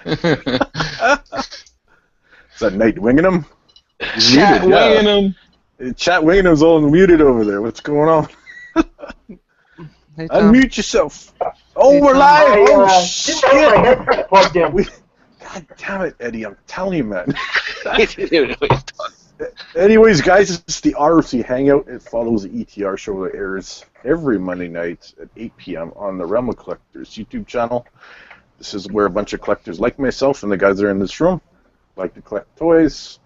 Is that Night Winging him? Chat winging him. Chat winging him's all muted over there. What's going on? Hey, Tom. Unmute yourself. Oh, Hey, we're Tom. live. Oh, Didn't shit. have my headset plugged in. God damn it, Eddie. I'm telling you, man. Anyways, guys, it's the R.O.C Hangout. It follows the ETR show that airs every Monday night at 8 p.m. on the Realm of Collectors YouTube channel. This is where a bunch of collectors like myself and the guys that are in this room like to collect toys,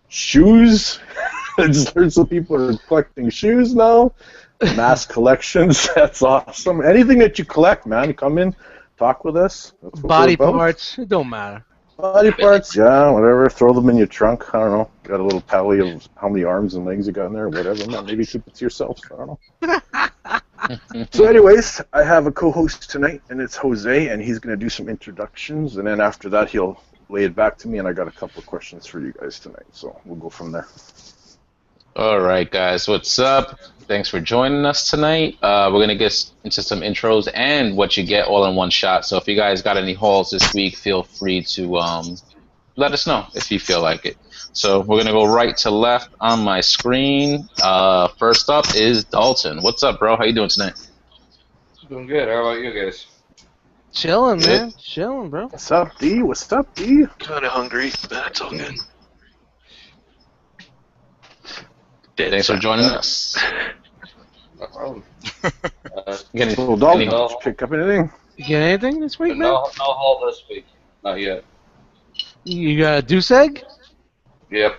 shoes. I just heard some people are collecting shoes now. Mass collections. That's awesome. Anything that you collect, man, come in, talk with us. That's what Body we're about. parts, it don't matter. Body parts, yeah, whatever. Throw them in your trunk. I don't know. Got a little tally of how many arms and legs you got in there, whatever. Man, maybe keep it to yourself. I don't know. So, anyways, I have a co-host tonight, and it's Jose, and he's going to do some introductions, and then after that, he'll lay it back to me, and I got a couple of questions for you guys tonight. So we'll go from there. All right, guys, what's up? Thanks for joining us tonight. We're going to get into some intros and what you get all in one shot. So if you guys got any hauls this week, feel free to let us know if you feel like it. So we're going to go right to left on my screen. First up is Dalton. What's up, bro? How you doing tonight? Doing good. How about you guys? Chilling, Good. man. Chilling, bro. What's up, D? What's up, D? Kind of hungry, but it's all good. Thanks for joining us. No problem. Getting, Little dog, any- did you pick up anything? You get anything this week, man? No haul this week. Not yet. You got a deuce egg? Yep.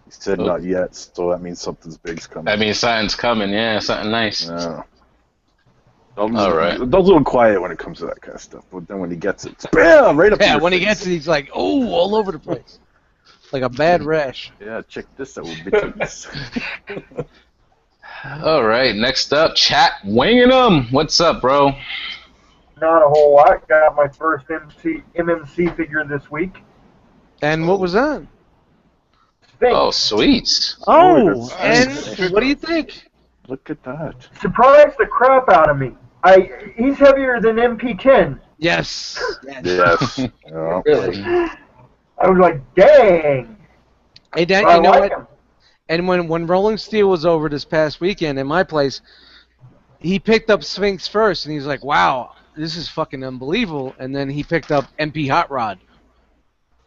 He said not yet, so that means something's big's coming. that means something's coming. Yeah, something nice. Yeah. All right. Dog's a little quiet when it comes to that kind of stuff, but then when he gets it, it's bam, right up in Yeah, your when he face. gets it, he's like, oh, all over the place. Like a bad rash. Yeah, check this out, bitches. All right, next up, Chat Winging 'em. What's up, bro? Not a whole lot. Got my first MMC figure this week. And what was that? Sphinx. Oh, sweet. Oh, that's and what do you think? Look at that. Surprised the crap out of me. He's heavier than MP10. Yes. Yes. Yeah. Really? I was like, dang. Hey, Dan, I you know like what? him. And when Rolling Steel was over this past weekend in my place, he picked up Sphinx first, and he's like, wow, this is fucking unbelievable. And then he picked up MP Hot Rod.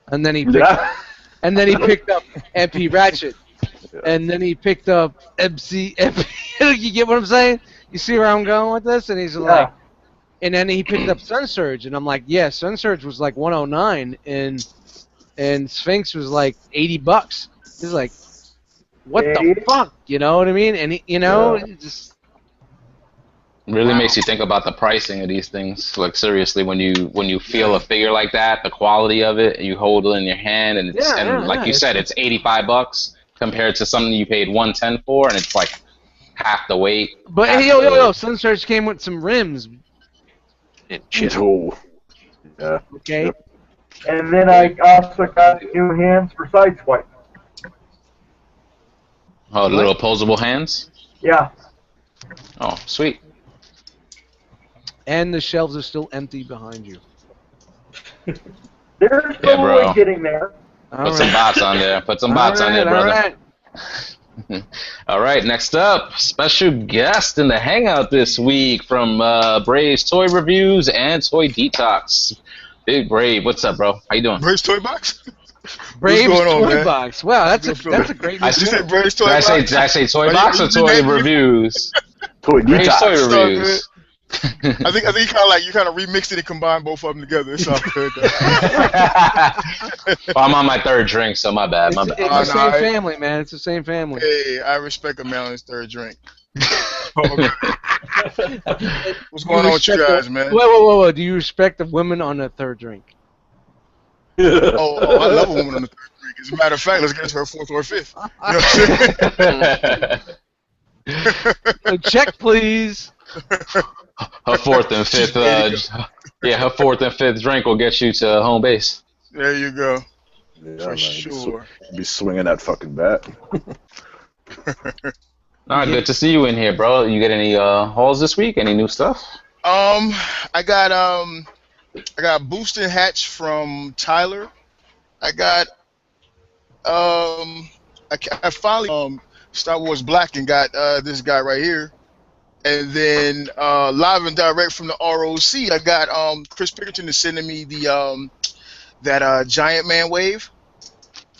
And then he picked up MP Ratchet. And then he picked up MP. You get what I'm saying? You see where I'm going with this? And he's like, and then he picked up Sun Surge, and I'm like, yeah, Sun Surge was like 109, and Sphinx was like $80. He's like, what the fuck? You know what I mean? And he, it just Really makes you think about the pricing of these things. Like seriously, when you feel a figure like that, the quality of it, you hold it in your hand, and it's like you said, it's $85 compared to something you paid $110 for, and it's like half the weight. But hey, yo, Sun Surge came with some rims. Oh. Yeah. Okay. Yep. And then I also got new hands for Sideswipe. Oh, the little opposable hands. Yeah. Oh, sweet. And the shelves are still empty behind you. They're Yeah, bro. slowly getting there. Put some bots on there. Put some bots on there, brother. All right. All right, next up, special guest in the Hangout this week from Brave's Toy Reviews and Toy Detox. Big Brave, what's up, bro? How you doing? Brave's Toy Box? Brave's What's going on, Toy man? Box. Wow, that's a great. I Did you say Brave's Toy Did I Box? say Toy Are Box you- or you Toy named it? Reviews? Toy Brave's Toy Detox. all Reviews. I think you kind of remixed it and combined both of them together. It's all good. Well, I'm on my third drink, so my bad. It's the same family, man. It's the same family. Hey, I respect a man on his third drink. What's going on with you guys, man? Whoa. Do you respect the women on the third drink? Oh, I love a woman on the third drink. As a matter of fact, let's get to her fourth or fifth. You know what I'm saying? Check, please. Her fourth and fifth, her fourth and fifth drink will get you to home base. There you go. Yeah, For man, sure. Be swinging that fucking bat. All right, good to see you in here, bro. You get any hauls this week? Any new stuff? I got I got Booster Hatch from Tyler. I got I finally Star Wars Black and got this guy right here. And then live and direct from the R.O.C. I got Chris Pickerton is sending me the that Giant Man wave,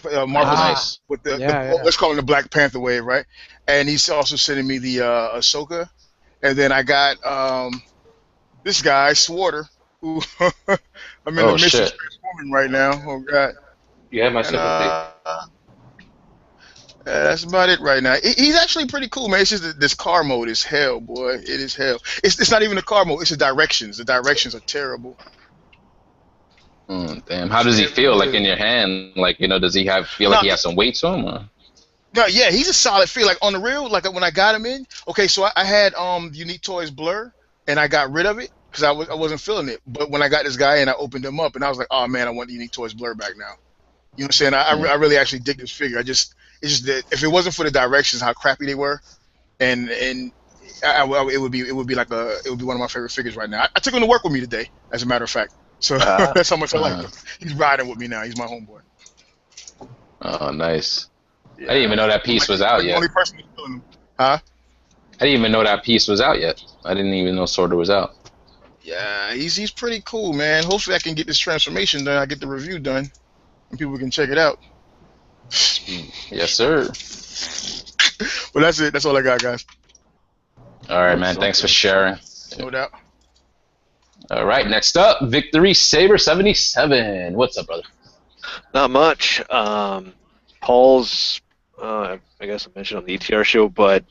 Marvel Nice. with the, Yeah, yeah. let's call it the Black Panther wave, right? And he's also sending me the Ahsoka. And then I got this guy Swarter, who I'm in Oh the midst of shit. transforming right now. Oh God! You have my And sympathy. that's about it right now. He's actually pretty cool, man. It's just that this car mode is hell, boy. It is hell. It's not even the car mode. It's the directions. The directions are terrible. Damn. How does he feel? Like in your hand? Like does he feel like he has some weight to him? Or? No, yeah, he's a solid feel. Like on the real, like when I got him in. Okay, so I had Unique Toys Blur, and I got rid of it because I wasn't feeling it. But when I got this guy and I opened him up, and I was like, oh man, I want the Unique Toys Blur back now. You know what I'm saying? I really actually dig this figure. It's just that if it wasn't for the directions, how crappy they were, and it would be one of my favorite figures right now. I took him to work with me today, as a matter of fact. So that's how much I like him. He's riding with me now. He's my homeboy. Oh, nice. Yeah. I didn't even know that piece was out The yet. only person who's feeling him. Huh? I didn't even know that piece was out yet. I didn't even know Sorter was out. Yeah, he's pretty cool, man. Hopefully I can get this transformation done. I get the review done, and people can check it out. Yes, sir. But that's it. That's all I got, guys. All right, man. Thanks for sharing. No doubt. All right, next up, Victory Saber 77. What's up, brother? Not much. Paul's, I guess I mentioned on the ETR show, but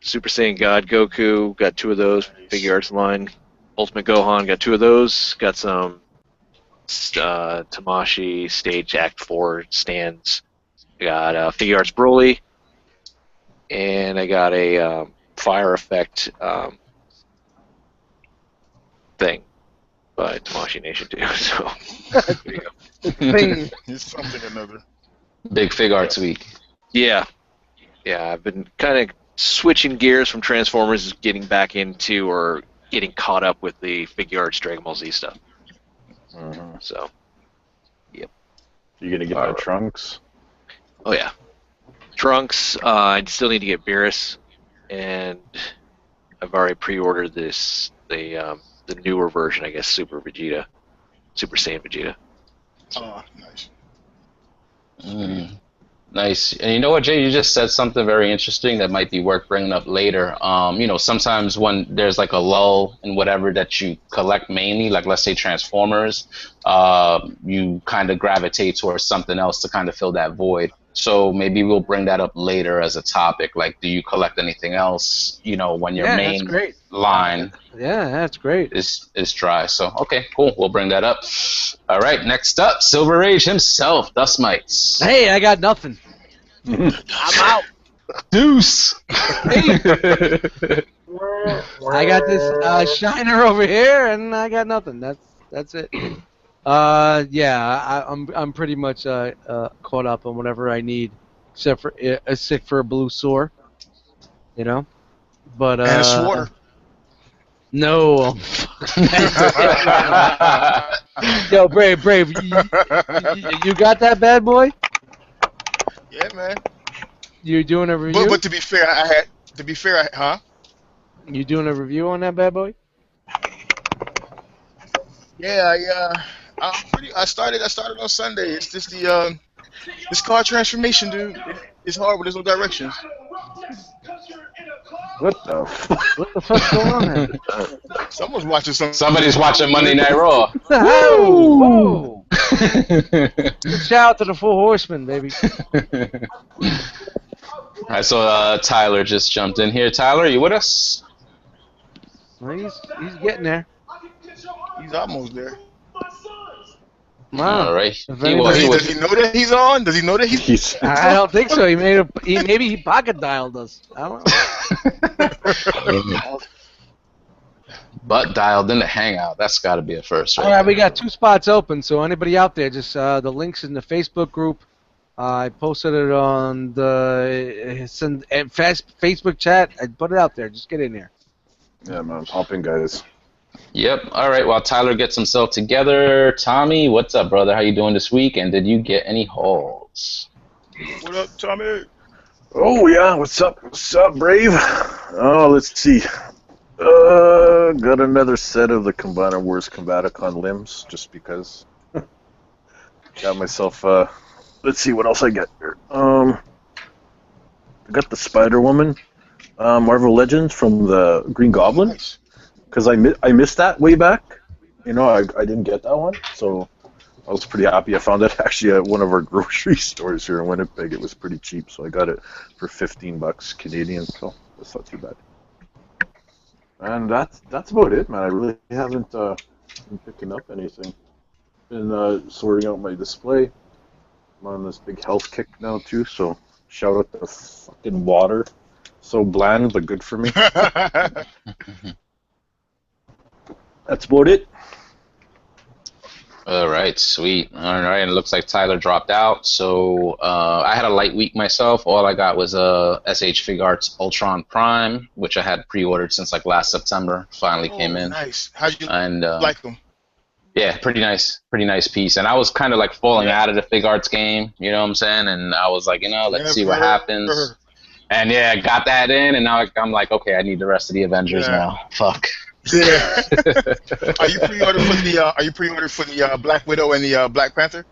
Super Saiyan God Goku, got 2 of those. Figure Arts line. Ultimate Gohan, got 2 of those. Got some Tamashi Stage Act 4 stands. I got Figure Arts Broly. And I got a Fire Effect thing by Tamashi Nation too. So there you go. Thing. It's something or another. Big Fig Arts Week. Yeah, I've been kind of switching gears from Transformers, getting back into or getting caught up with the Figure Arts Dragon Ball Z stuff. So, You gonna get my Trunks? oh yeah, Trunks. I still need to get Beerus, and I've already pre-ordered the newer version, I guess, Super Saiyan Vegeta. Oh, nice. Nice. And you know what, Jay? You just said something very interesting that might be worth bringing up later. Sometimes when there's like a lull in whatever that you collect mainly, like let's say Transformers, you kind of gravitate towards something else to kind of fill that void. So maybe we'll bring that up later as a topic. Like, do you collect anything else? When your Yeah, main that's great. line Yeah, that's great. is dry. So okay, cool. We'll bring that up. All right, next up, Silver Age himself, Dust Mites. Hey, I got nothing. I'm out. Deuce. Hey, I got this shiner over here, and I got nothing. That's it. Yeah, I'm pretty much caught up on whatever I need, except for a blue sore, But And a Swarter. no. Yo, Brave, you got that bad boy? Yeah, man. You doing a review? But to be fair, huh? You doing a review on that bad boy? Yeah, I started on Sunday. It's just this car transformation, dude. It's hard, but there's no directions. What the fuck? What the fuck's going on here? Someone's watching some. Somebody's watching Monday Night Raw. Whoa! Shout out to the Four Horsemen, baby. I saw Tyler just jumped in here. Tyler, you with us? Well, he's getting there. He's almost there. Wow. All right. If He anybody- was- Does he know that he's on? Does he know that he's? He's I don't think so. Maybe he pocket dialed us. I don't know. Butt dialed in the Hangout. That's got to be a first, right? All right, we got 2 spots open. So anybody out there, just the links in the Facebook group. I posted it on the Facebook chat. I put it out there. Just get in there. yeah, man. Hop in, guys. Yep. All right. While Tyler gets himself together, Tommy, what's up, brother? How you doing this week? And did you get any hauls? What up, Tommy? Oh yeah, what's up? What's up, Brave? Oh, let's see. Got another set of the Combiner Wars Combaticon limbs, just because. Got myself. Let's see what else I get here. I got the Spider Woman, Marvel Legends from the Green Goblin, Nice. because I missed that way back. You know, I didn't get that one, so I was pretty happy. I found it actually at one of our grocery stores here in Winnipeg. It was pretty cheap, so I got it for $15 Canadian. So that's not too bad. And that's about it, man. I really haven't been picking up anything. Been sorting out my display. I'm on this big health kick now too. So shout out to fucking water. So bland but good for me. That's about it. All right, sweet. All right, and it looks like Tyler dropped out. So I had a light week myself. All I got was a SH Fig Arts Ultron Prime, which I had pre-ordered since like last September. Finally came in. Nice. How'd you And like them? yeah, pretty nice piece. And I was kind of like falling out of the Fig Arts game, you know what I'm saying? And I was like, let's see what happens. And yeah, I got that in, and now I'm like, okay, I need the rest of the Avengers now. Fuck. Yeah. Are you pre-ordered for the Black Widow and the Black Panther?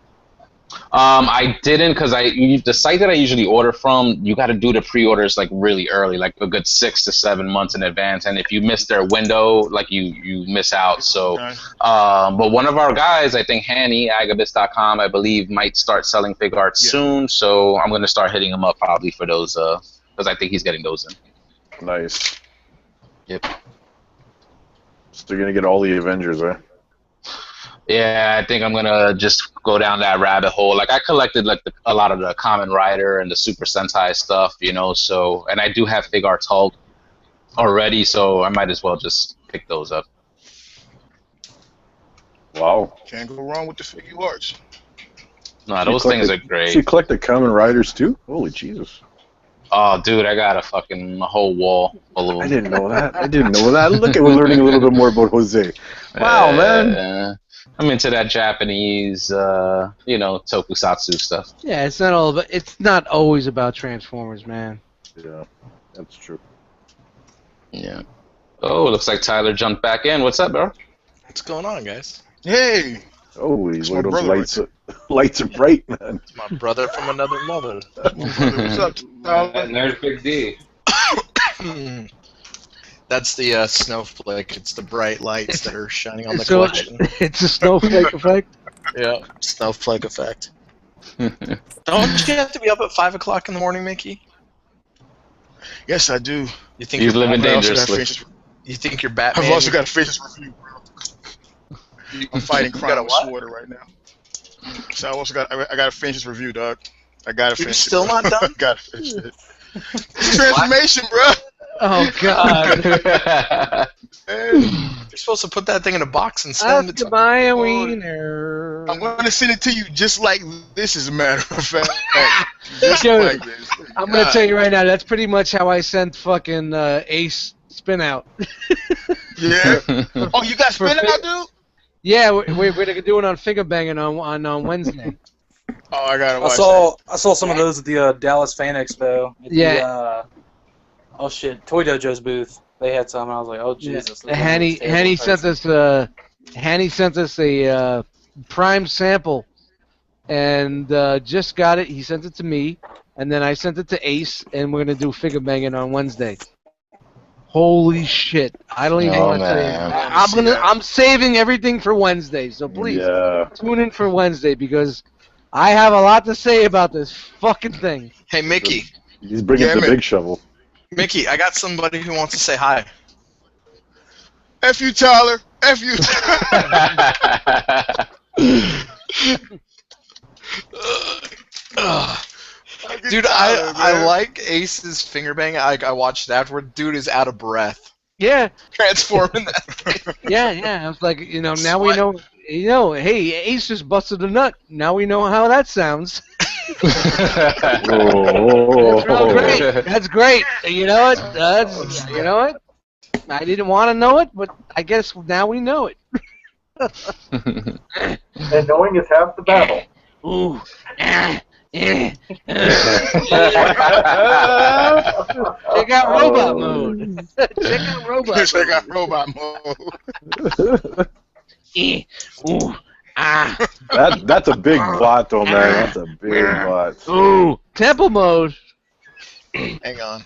I didn't, because the site that I usually order from, you got to do the pre-orders like really early, like a good 6 to 7 months in advance, and if you miss their window, like you miss out. So, but one of our guys, I think Hanny, Agabus.com, I believe, might start selling Fig Arts soon. So I'm gonna start hitting him up probably for those, because I think he's getting those in. Nice. Yep. So you're gonna get all the Avengers, right? Yeah, I think I'm gonna just go down that rabbit hole. Like I collected like a lot of the Kamen Rider and the Super Sentai stuff, you know. So, and I do have Fig Arts Hulk already, so I might as well just pick those up. Wow. Can't go wrong with the Figure Arts. No, those things are great. So you collect the Kamen Riders too? Holy Jesus. Oh, dude, I got a whole wall full of them. I didn't know that. Look at we're learning a little bit more about Jose. Wow, man. I'm into that Japanese, tokusatsu stuff. Yeah, it's not always about Transformers, man. Yeah, that's true. Yeah. Oh, looks like Tyler jumped back in. What's up, bro? What's going on, guys? Hey. Holy, It's one of my those brother lights are bright, man. It's my brother from another mother. What's up, Tyler? And there's Big D. That's the snowflake. It's the bright lights that are shining on the So collection. it's a snowflake effect. Yeah, snowflake effect. Don't you have to be up at 5 o'clock in the morning, Mickey? Yes, I do. You think He's you're living Batman? dangerously. You think you're Batman? I've also got a fitness review, bro. I'm fighting You crime got a with what? Swarter right now. So I got to finish this review, dog. I got to You're finish still it. not done? Got to finish it. It's transformation, bro. Oh God! You're supposed to put that thing in a box and send it to buy a wiener. I'm going to send it to you just like this, as a matter of fact. Just Dude, like this. I'm gonna tell you right now. That's pretty much how I sent fucking Ace Spin Out. Yeah. Oh, you got spin out, dude? Yeah, we're gonna do it on Finger Banging on Wednesday. Oh, I gotta watch I saw some of those at the Dallas Fan Expo. At Yeah. Toy Dojo's booth. They had some, and I was like, oh Jesus. Yeah. Hanny sent us a prime sample, and just got it. He sent it to me, and then I sent it to Ace, and we're gonna do Figure Banging on Wednesday. Holy shit! I don't even want to say. I'm saving everything for Wednesday, so please tune in for Wednesday because I have a lot to say about this fucking thing. Hey, Mickey. He's bringing the big shovel. Mickey, I got somebody who wants to say hi. F you, Tyler. F you. Dude, I like Ace's finger bang. I watched it afterward. Dude is out of breath. Yeah. Transforming that thing. Yeah. I was like, now we know. Hey, Ace just busted a nut. Now we know how that sounds. Oh. That's real great. That's great. You know what? I didn't want to know it, but I guess now we know it. And knowing is half the battle. Ooh. Check out robot mode. Check out robot Check mode. out robot mode. Ooh. Ah. That's a big bot, though, man. That's a big bot. Ooh. Temple mode. Hang on.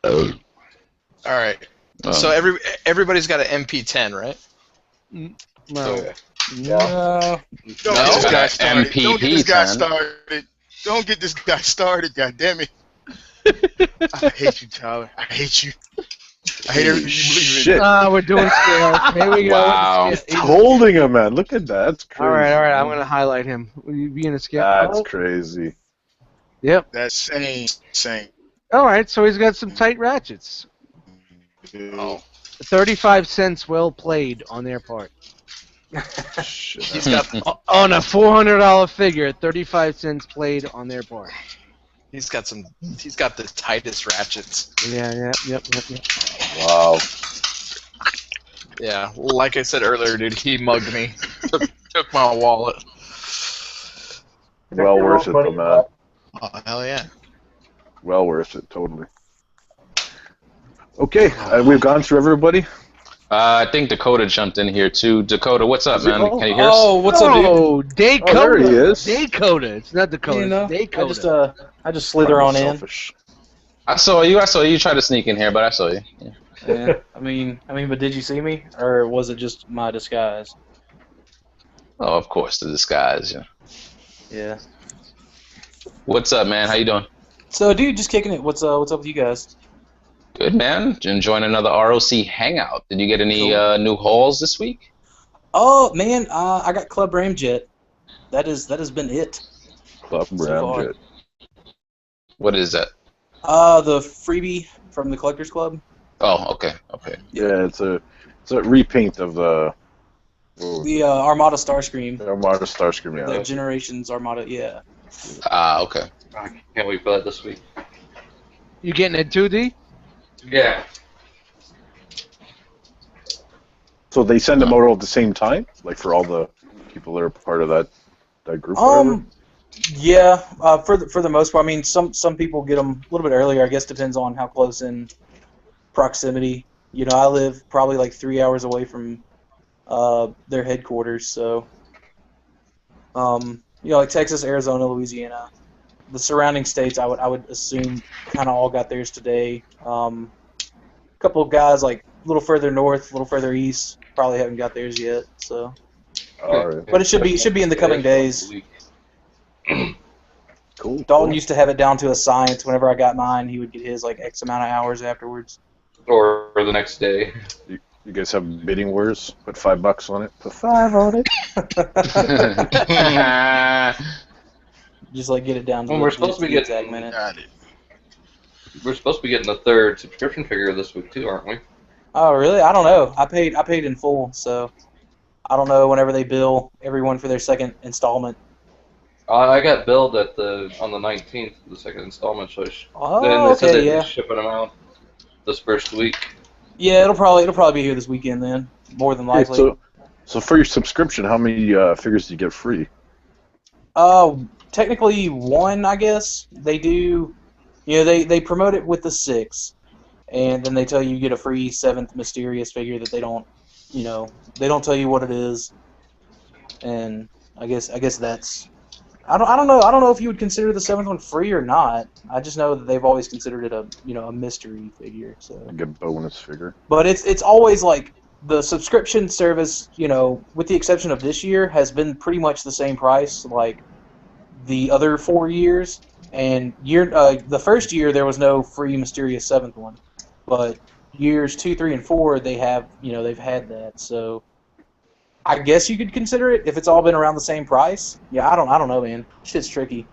All right. So everybody's got an MP10, right? No. No. Don't get this guy started. MPP Don't get this guy 10. started. Don't get this guy started. God damn it! I hate you, Tyler. I hate you. I hate everything you believe in. Shit. We're doing scales. Here we go. Wow. He's holding him, man. Look at that. That's crazy. All right. I'm gonna highlight him. Will you be in a scale? That's crazy. Yep. That's insane. All right. So he's got some tight ratchets. Oh. 35 cents well played on their part. Shit. He's got On a $400 figure, 35 cents played on their part. he's got the tightest ratchets. Yeah. Yep. Wow. Yeah, like I said earlier, dude, he mugged me. took my wallet. Well worth it, though, man. Oh, hell yeah. Well worth it, totally. Okay, we've gone through everybody. I think Dakota jumped in here too. Dakota, what's up, man? Can you hear us? Oh, what's up, dude? Oh, Dakota. Oh, there he is. Dakota. It's not Dakota. You know, It's Dakota. I just slither on in. Selfish. I saw you. You tried to sneak in here, but I saw you. Yeah. Yeah. I mean, but did you see me, or was it just my disguise? Oh, of course, the disguise. Yeah. Yeah. What's up, man? How you doing? So, dude, just kicking it. What's up with you guys? Good, man. Enjoying another R.O.C Hangout. Did you get any new hauls this week? Oh man, I got Club Ramjet. That has been it. Club So far. Ramjet. What is that? The freebie from the Collectors Club. Oh, okay. Yeah, it's a repaint of the The Armada Starscream. Armada Starscream. The Yeah. Generations Armada. Yeah. Okay. I can't wait for that this week. You getting it 2D? Yeah. So they send them out all at the same time, like for all the people that are part of that group. or whatever? Yeah. For the most part, I mean, some people get them a little bit earlier. I guess depends on how close in proximity. You know, I live probably like 3 hours away from their headquarters, so you know, like Texas, Arizona, Louisiana, the surrounding states. I would assume kind of all got theirs today. A couple of guys like a little further north, a little further east, probably haven't got theirs yet. So, All right. but it should be in the coming days. Cool. Dalton used to have it down to a science. Whenever I got mine, he would get his like X amount of hours afterwards. Or the next day. You guys have bidding wars? Put $5 on it. Put 5 on it. Just like get it down to Well, the, we're supposed to be the getting exact minute. Got it. We're supposed to be getting the third subscription figure this week too, aren't we? Oh really? I don't know. I paid in full, so I don't know whenever they bill everyone for their second installment. I got billed on the 19th, the second installment. So Oh, then they said okay, they'd yeah. be shipping them out this first week. Yeah, it'll probably be here this weekend then, more than Okay, likely. so for your subscription, how many figures do you get free? Technically one, I guess. They do, you know, they promote it with the 6, and then they tell you get a free 7th mysterious figure that they don't, you know, they don't tell you what it is. And I guess that's, I don't know if you would consider the 7th one free or not. I just know that they've always considered it a mystery figure. So. You get a bonus figure. But it's always like the subscription service, you know, with the exception of this year, has been pretty much the same price like the other 4 years. And the first year there was no free mysterious 7th one, but years 2, 3, and 4 they've had that. So I guess you could consider it if it's all been around the same price. Yeah, I don't know, man. Shit's tricky.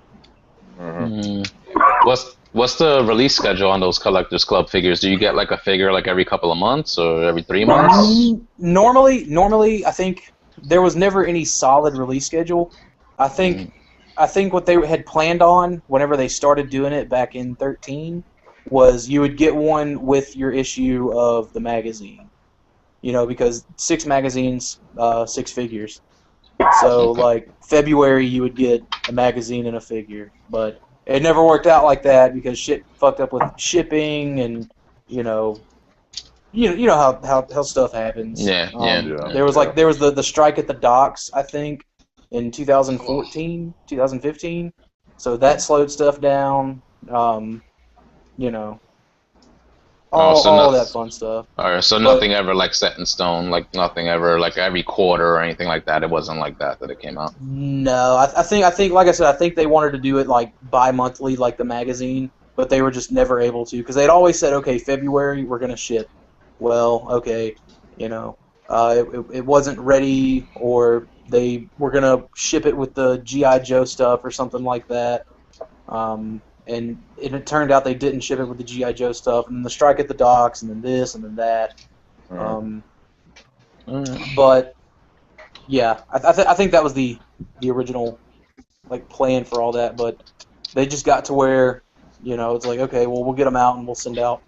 What's the release schedule on those Collectors Club figures? Do you get like a figure like every couple of months or every 3 months? Normally, I think there was never any solid release schedule. I think what they had planned on whenever they started doing it back in 13 was you would get one with your issue of the magazine. You know, because 6 magazines, 6 figures. So, like, February you would get a magazine and a figure. But it never worked out like that because shit fucked up with shipping and, you know, you know how stuff happens. Yeah, There was the strike at the docks, I think, in 2014, 2015. So that slowed stuff down. You know, all that fun stuff. All right, so nothing ever like set in stone, like nothing ever like every quarter or anything like that. It wasn't like that it came out. No, I think like I said, I think they wanted to do it like bi-monthly, like the magazine, but they were just never able to because they'd always said, okay, February we're gonna ship. Well, okay, you know, it wasn't ready, or they were gonna ship it with the GI Joe stuff or something like that. And it turned out they didn't ship it with the GI Joe stuff, and then the strike at the docks, and then this, and then that. But yeah, I think that was the original like plan for all that. But they just got to where, you know, it's like, okay, well, we'll get them out and we'll send out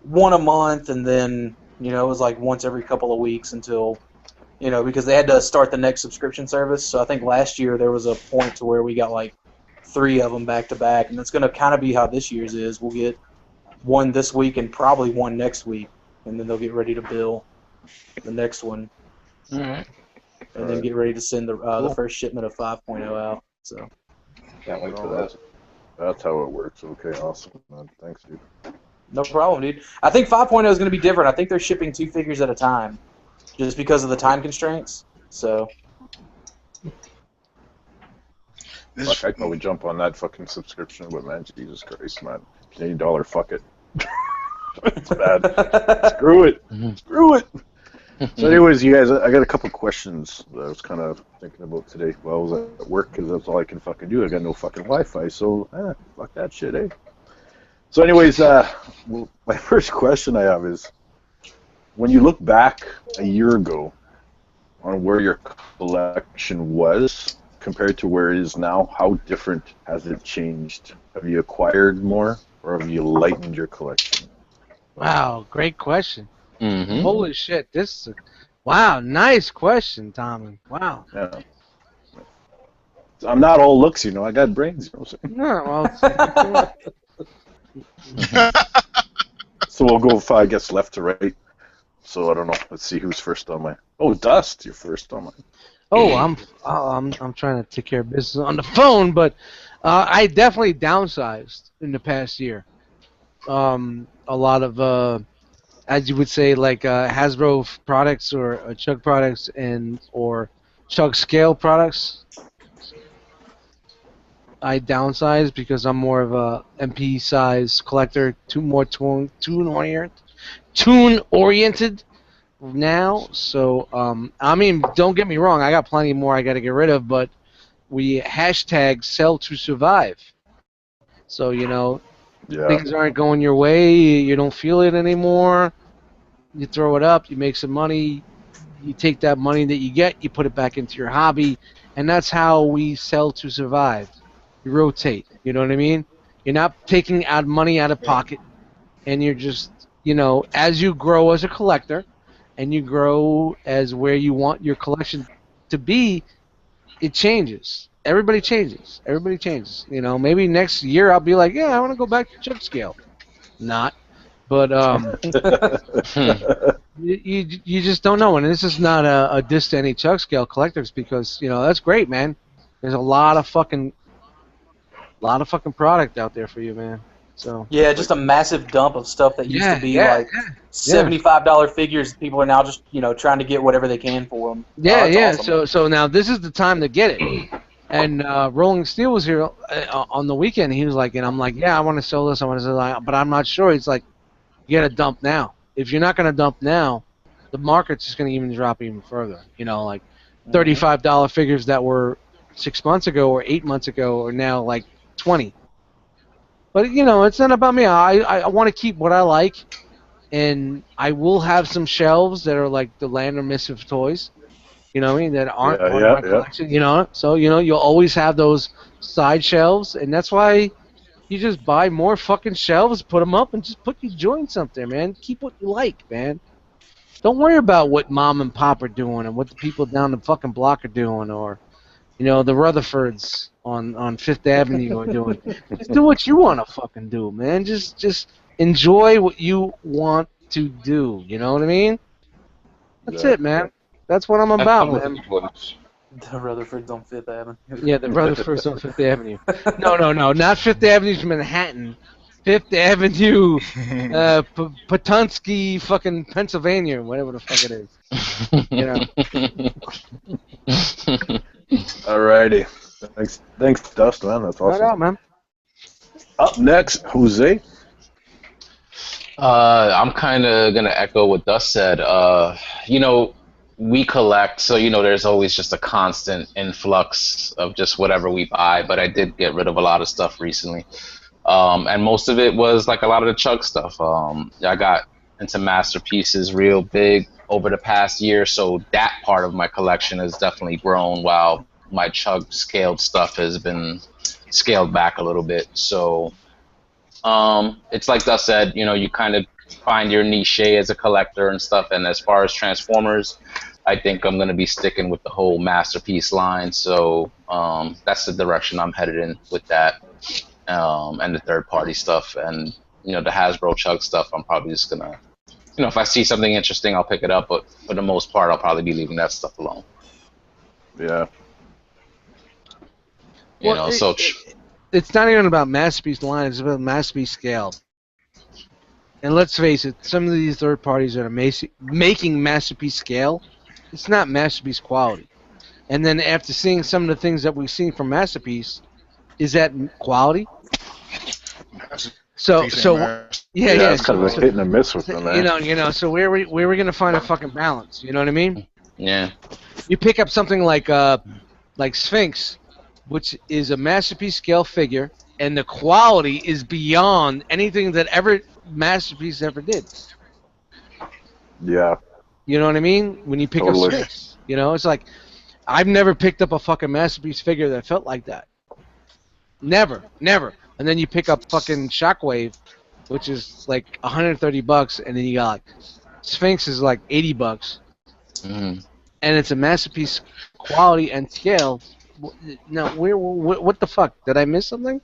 one a month, and then, you know, it was like once every couple of weeks until, you know, because they had to start the next subscription service. So I think last year there was a point to where we got like 3 of them back to back, and it's going to kind of be how this year's is. We'll get one this week and probably one next week, and then they'll get ready to bill the next one. All right. And then get ready to send the first shipment of 5.0 out. So can't wait for that. That's how it works. Okay, awesome, man. Thanks, dude. No problem, dude. I think 5.0 is going to be different. I think they're shipping 2 figures at a time, just because of the time constraints. So. Fuck, I'd probably jump on that fucking subscription, but man, Jesus Christ, man. Canadian dollar, fuck it. It's bad. Screw it. Screw it. So anyways, you guys, I got a couple questions that I was kind of thinking about today while I was at work, because that's all I can fucking do. I got no fucking Wi-Fi, so fuck that shit, eh? So anyways, well, my first question I have is, when you look back a year ago on where your collection was compared to where it is now, how different has it changed? Have you acquired more, or have you lightened your collection? Wow, great question. Mm-hmm. Holy shit, wow, nice question, Tommy. Wow. Yeah. I'm not all looks, you know. I got brains, you know what I'm No, saying? So we'll go, I guess, left to right. So I don't know. Let's see who's first on mine. Oh, Dust, you're first on mine. Oh, I'm trying to take care of business on the phone, but I definitely downsized in the past year. A lot of, as you would say, like Hasbro products or Chug products or Chug scale products. I downsized because I'm more of a MP size collector, more tune oriented now. So I mean, don't get me wrong, I got plenty more I got to get rid of, but we hashtag sell to survive. So, you know, things aren't going your way, you don't feel it anymore, you throw it up, you make some money, you take that money that you get, you put it back into your hobby, and that's how we sell to survive. You rotate, you know what I mean? You're not taking out money out of pocket, and you're just, you know, as you grow as a collector, and you grow as where you want your collection to be, it changes. Everybody changes. Everybody changes. You know, maybe next year I'll be like, yeah, I want to go back to Chug scale. Not. But you just don't know. And this is not a diss to any Chug scale collectors, because, you know, that's great, man. There's a lot of fucking product out there for you, man. So yeah, just a massive dump of stuff that used to be like $75 figures. People are now just, you know, trying to get whatever they can for them. Yeah. Awesome. So now this is the time to get it. And Rolling Steel was here on the weekend. He was like, and I'm like, yeah, I want to sell this. I want to sell that, but I'm not sure. He's like, you got to dump now. If you're not going to dump now, the market's just going to even drop even further. You know, like $35 figures that were 6 months ago or 8 months ago are now like 20. But, you know, it's not about me. I want to keep what I like, and I will have some shelves that are like the Land of Misfit Toys, you know what I mean, that aren't part of my collection, you know. So, you know, you'll always have those side shelves, and that's why, You just buy more fucking shelves, put them up, and just put your joints up there, man. Keep what you like, man. Don't worry about what mom and pop are doing and what the people down the fucking block are doing, or the Rutherfords on Fifth Avenue are doing. Just do what you want to fucking do, man. Just enjoy what you want to do. You know what I mean? That's it, man. That's what I'm about, man. The Rutherfords on Fifth Avenue. Yeah, the Rutherfords on Fifth Avenue. No, not Fifth Avenue, Manhattan. Fifth Avenue, Patunsky, fucking Pennsylvania, whatever the fuck it is. Alrighty. Thanks, Dust, man. That's awesome. Right out, man. Up next, Jose. I'm kind of gonna echo what Dust said. We collect, so there's always just a constant influx of just whatever we buy. But I did get rid of a lot of stuff recently. And most of it was like a lot of the chug stuff. I got into masterpieces real big over the past year, so that part of my collection has definitely grown, while my chug scaled stuff has been scaled back a little bit. So it's like Dust said, you kind of find your niche as a collector and stuff. And as far as Transformers, I think I'm going to be sticking with the whole masterpiece line. So that's the direction I'm headed in with that. And the third-party stuff, and the Hasbro chug stuff, I'm probably just gonna, if I see something interesting, I'll pick it up. But for the most part, I'll probably be leaving that stuff alone. Yeah. It's not even about masterpiece line; it's about masterpiece scale. And let's face it, some of these third parties that are making masterpiece scale, it's not masterpiece quality. And then after seeing some of the things that we've seen from masterpiece, is that quality? So yeah. It's kind of a hit and a miss with them, man. So where we gonna find a fucking balance? You know what I mean? Yeah. You pick up something like Sphinx, which is a masterpiece scale figure, and the quality is beyond anything that masterpiece ever did. Yeah. You know what I mean? When you pick up Sphinx, it's like I've never picked up a fucking masterpiece figure that felt like that. Never. And then you pick up fucking Shockwave, which is like $130, and then you got like Sphinx is like $80. Mm-hmm. And it's a masterpiece quality and scale. Now, what the fuck? Did I miss something?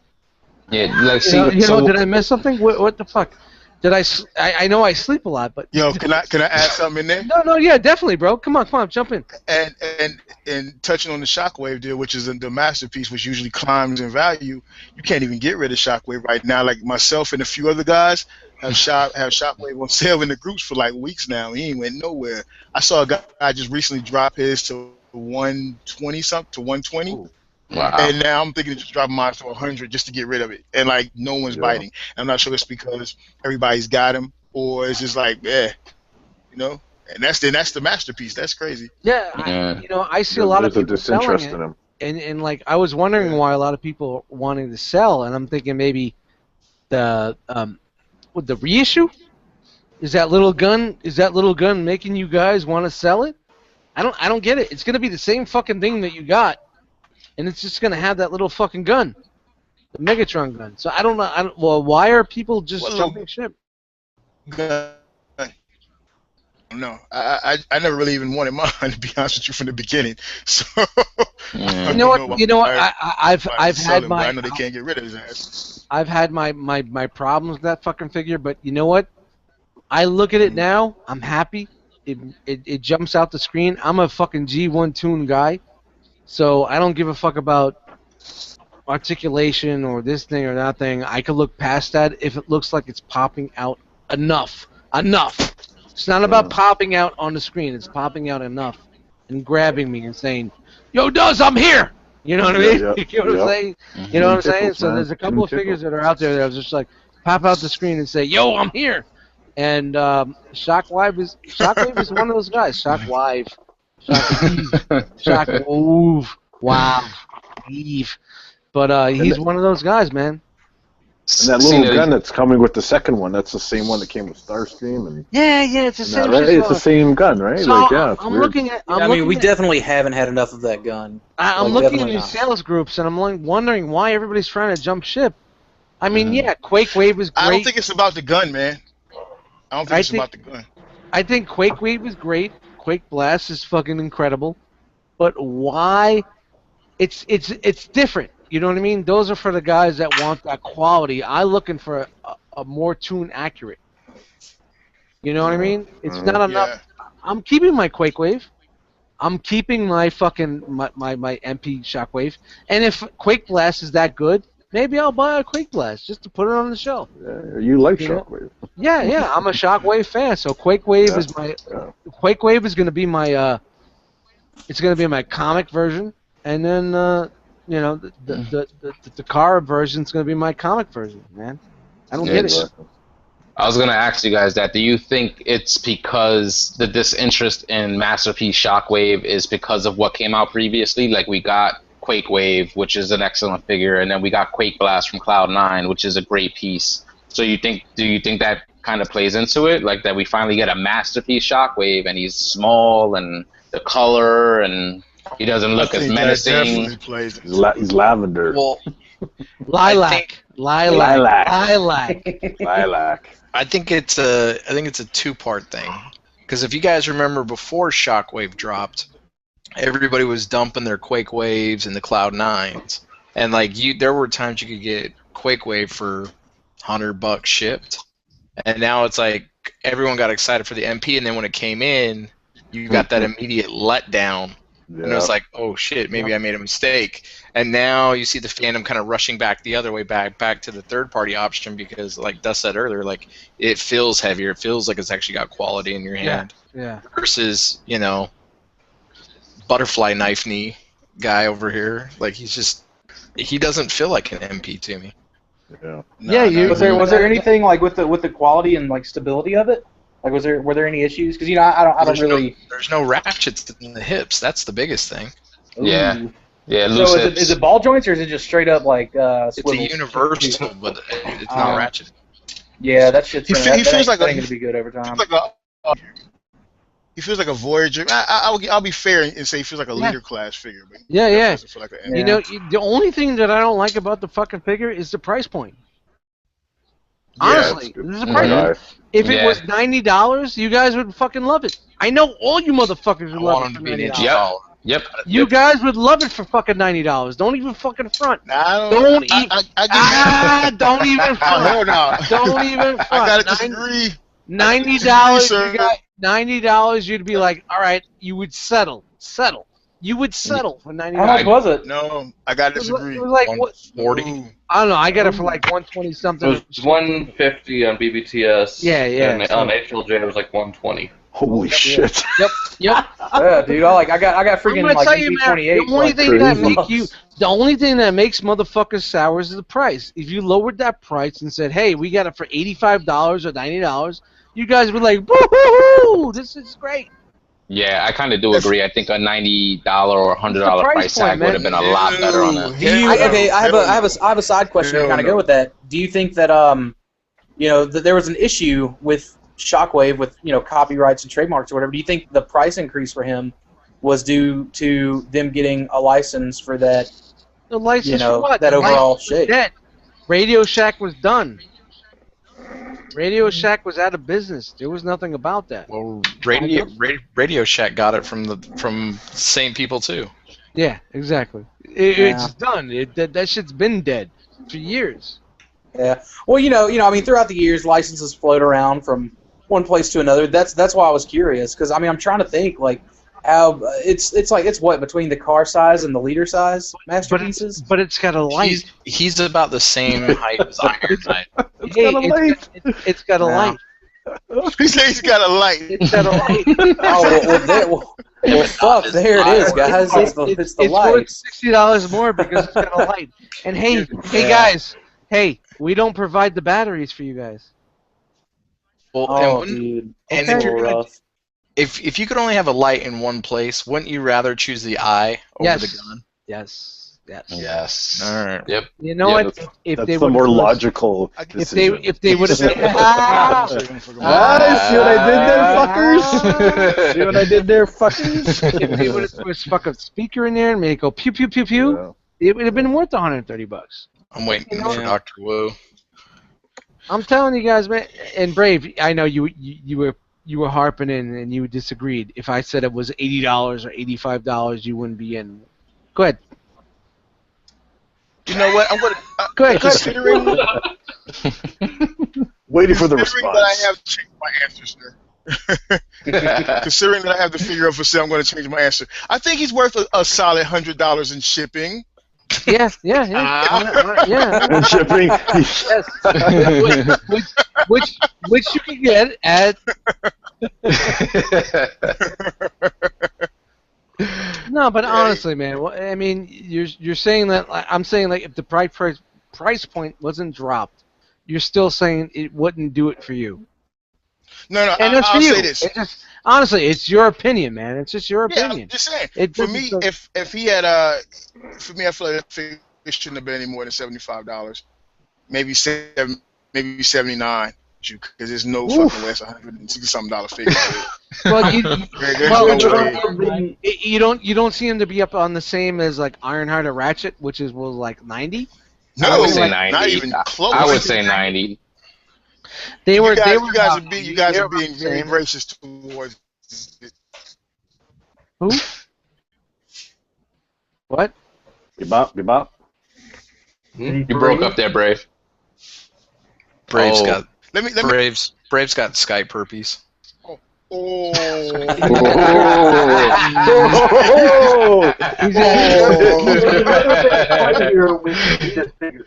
Yeah, did I miss something? What the fuck? I know I sleep a lot, but Yo, can I add something in there? No, yeah, definitely, bro. Come on, jump in. And touching on the Shockwave deal, which is the masterpiece, which usually climbs in value, you can't even get rid of Shockwave right now. Like myself and a few other guys have Shockwave on sale in the groups for like weeks now. He ain't went nowhere. I saw a guy just recently drop his to 120 something to 120. Ooh. Wow. And now I'm thinking of just dropping mine to 100 just to get rid of it. And like no one's biting. I'm not sure it's because everybody's got him or it's just like, And that's the masterpiece. That's crazy. Yeah, I see a lot of people selling in him. And like I was wondering why a lot of people are wanting to sell, and I'm thinking maybe the reissue is that little gun making you guys want to sell it? I don't get it. It's gonna be the same fucking thing that you got, and it's just gonna have that little fucking gun, the Megatron gun. So I don't know. Well, why are people just jumping ship? No, I never really even wanted mine, to be honest with you, from the beginning. So you know what? I've had my. I know they can't get rid of his ass. I've had my problems with that fucking figure, but you know what? I look at it now. I'm happy. It jumps out the screen. I'm a fucking G1 tune guy, so I don't give a fuck about articulation or this thing or that thing. I could look past that if it looks like it's popping out enough. It's not about popping out on the screen. It's popping out enough and grabbing me and saying, "Yo, Duz, I'm here." You know what I mean? Yeah, You know what I'm saying? Mm-hmm. You know what I'm saying? Tickles, So man. there's a couple of figures that are out there that are just like pop out the screen and say, "Yo, I'm here." And Shockwave is one of those guys. Shockwave. Wow. Eve. But he's one of those guys, man. And that little gun that's coming with the second one, that's the same one that came with Starscream. And Yeah, it's the same. right? It's the same gun, right? So it's I'm weird. looking at. we definitely haven't had enough of that gun. I'm Like, looking at definitely these not. sales groups, and I'm like wondering why everybody's trying to jump ship. I mean, yeah, Quake Wave is great. I don't think it's about the gun, man. I don't think it's about the gun. I think Quake Wave is great. Quake Blast is fucking incredible. But why? It's different. You know what I mean? Those are for the guys that want that quality. I'm looking for a more tune accurate. You know what I mean? It's not enough. Yeah. I'm keeping my Quake Wave. I'm keeping my fucking my MP Shockwave. And if Quake Blast is that good, maybe I'll buy a Quake Blast just to put it on the shelf. Yeah, you like Shockwave. Yeah, I'm a Shockwave fan. So Quake Wave is my Quake Wave is going to be my it's going to be my comic version, and then you know the car version is going to be my comic version, man. I don't get it. I was going to ask you guys that. Do you think it's because the disinterest in Masterpiece Shockwave is because of what came out previously? Like, we got Quake Wave, which is an excellent figure, and then we got Quake Blast from Cloud9, which is a great piece. So do you think that kind of plays into it? Like, that we finally get a Masterpiece Shockwave, and he's small, and the color, and he doesn't look as menacing. He's lavender. Well, Lilac. I think it's a two-part thing. Because if you guys remember, before Shockwave dropped, everybody was dumping their Quake Waves and the Cloud9s, and like there were times you could get Quake Wave for $100 shipped, and now it's like everyone got excited for the MP, and then when it came in, you got that immediate letdown. Yeah. And it was like, oh shit, maybe I made a mistake. And now you see the fandom kind of rushing back the other way, back to the third-party option, because, like Dust said earlier, like, it feels heavier. It feels like it's actually got quality in your hand. Yeah. Versus, you know, butterfly knife knee guy over here. Like, he doesn't feel like an MP to me. Yeah. Was there anything like with the quality and like stability of it? Like, were there any issues? Because I don't really. There's no ratchets in the hips. That's the biggest thing. Yeah. Yeah. So is it ball joints or is it just straight up like? It's a universal, but it's not ratcheted. Yeah, that shit's. He feels like going to be good over time. He feels like a Voyager. I'll be fair and say he feels like a leader class figure. But yeah. Like you know, the only thing that I don't like about the fucking figure is the price point. Honestly, this is a price. If it was $90, you guys would fucking love it. I know all you motherfuckers would love it for $90. Yep. You guys would love it for fucking $90. Don't even fucking front. Don't even front. Don't even front. I gotta disagree. $90. You got $90. You'd be like, all right. You would settle. You would settle for $90. How much was it? No, I gotta disagree. It was like what? 40. I don't know. I got it for like 120 something. It was 150 on BBTS. Yeah. And on HLJ it was like 120. Holy shit. Yep. Yeah, dude. I got freaking like MP28. The only thing that makes motherfuckers sour is the price. If you lowered that price and said, "Hey, we got it for $85 or $90," you guys would like, "Boo-hoo-hoo! This is great." Yeah, I kind of do agree. I think a $90 or $100 price tag would have been a lot better on that. I have a side question to kind of go with that. Do you think that that there was an issue with Shockwave with copyrights and trademarks or whatever? Do you think the price increase for him was due to them getting a license for that? The license for what? That overall shape. Radio Shack was done. Radio Shack was out of business. There was nothing about that. Well, Radio Shack got it from the same people too. Yeah, exactly. It's done. That shit's been dead for years. Yeah. Well, I mean, throughout the years, licenses float around from one place to another. That's why I was curious, because I mean, I'm trying to think like how it's what between the car size and the liter size masterpieces. But it's got a light. He's about the same height as Iron Knight. It's got a light. He said he's got a light. It's got a light. Well, fuck, there it is, guys. It's the light. It's worth $60 more because it's got a light. And hey guys, we don't provide the batteries for you guys. Well, dude. If you could only have a light in one place, wouldn't you rather choose the eye over the gun? Yes. All right. Yep. You know what? If That's they the more logical decision. If they would have said, see what I did there, fuckers? If they would have put a fucking speaker in there and made it go pew pew pew pew, it would have been worth $130. I'm waiting for Yeah. Dr. Wu. I'm telling you guys, man. And Brave, I know you were harping in and you disagreed. If I said it was $80 or $85, you wouldn't be in. Go ahead. You know what? I'm gonna Go ahead. considering Waiting for the considering that I response. have to change my answer, sir. Considering that I have the figure up for sale, I'm going to change my answer. I think he's worth a solid $100 in shipping. Yeah. Yeah. And shipping. Yes. which you can get at. No, but honestly, man, I mean, you're saying that. I'm saying like if the price point wasn't dropped, you're still saying it wouldn't do it for you. No, And that's I'll for you. say this. Honestly, it's your opinion, man. It's just your Yeah, opinion. I'm just saying. It For doesn't- me, if he had for me, I feel like it shouldn't have been any more than $75. Maybe $79. Because there's no fucking way it's $160-something figure. Well, Way. you don't see him to be up on the same as like Ironheart or Ratchet, which was like 90. No, I would say 90. not even close. I would say 90. They were. You guys about- are being they were very about the same. racist towards it. Who? What? Bebop. You broke up there, Brave. Brave's Oh. got Let me. Brave's got Skype herpes. Oh.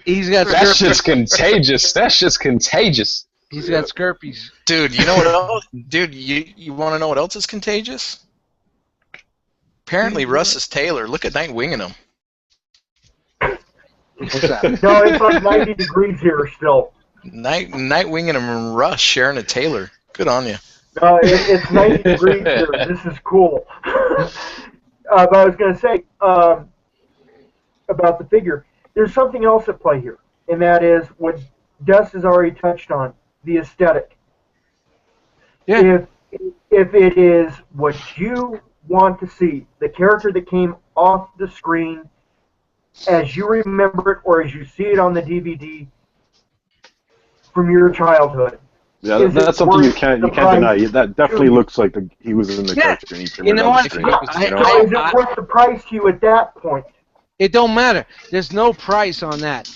He's got That's scurpies. just contagious. That's just contagious. He's got scurpies. Dude, you know what else? Dude, you want to know what else is contagious? Apparently, Russ is Taylor. Look at Nightwing in him. What's that? No, it's like 90 degrees here still. Nightwing and Russ sharing a Taylor. Good on you. No, it's 90 degrees here. This is cool. But I was going to say about the figure, there's something else at play here, and that is what Dust has already touched on, the aesthetic. Yeah. If it is what you want to see, the character that came off the screen as you remember it or as you see it on the DVD from your childhood. Yeah, Is that's it something you worth can't the deny. price? That definitely looks like he was in the Yeah. cartoon. You know what? So is it worth the price to you at that point? It don't matter. There's no price on that.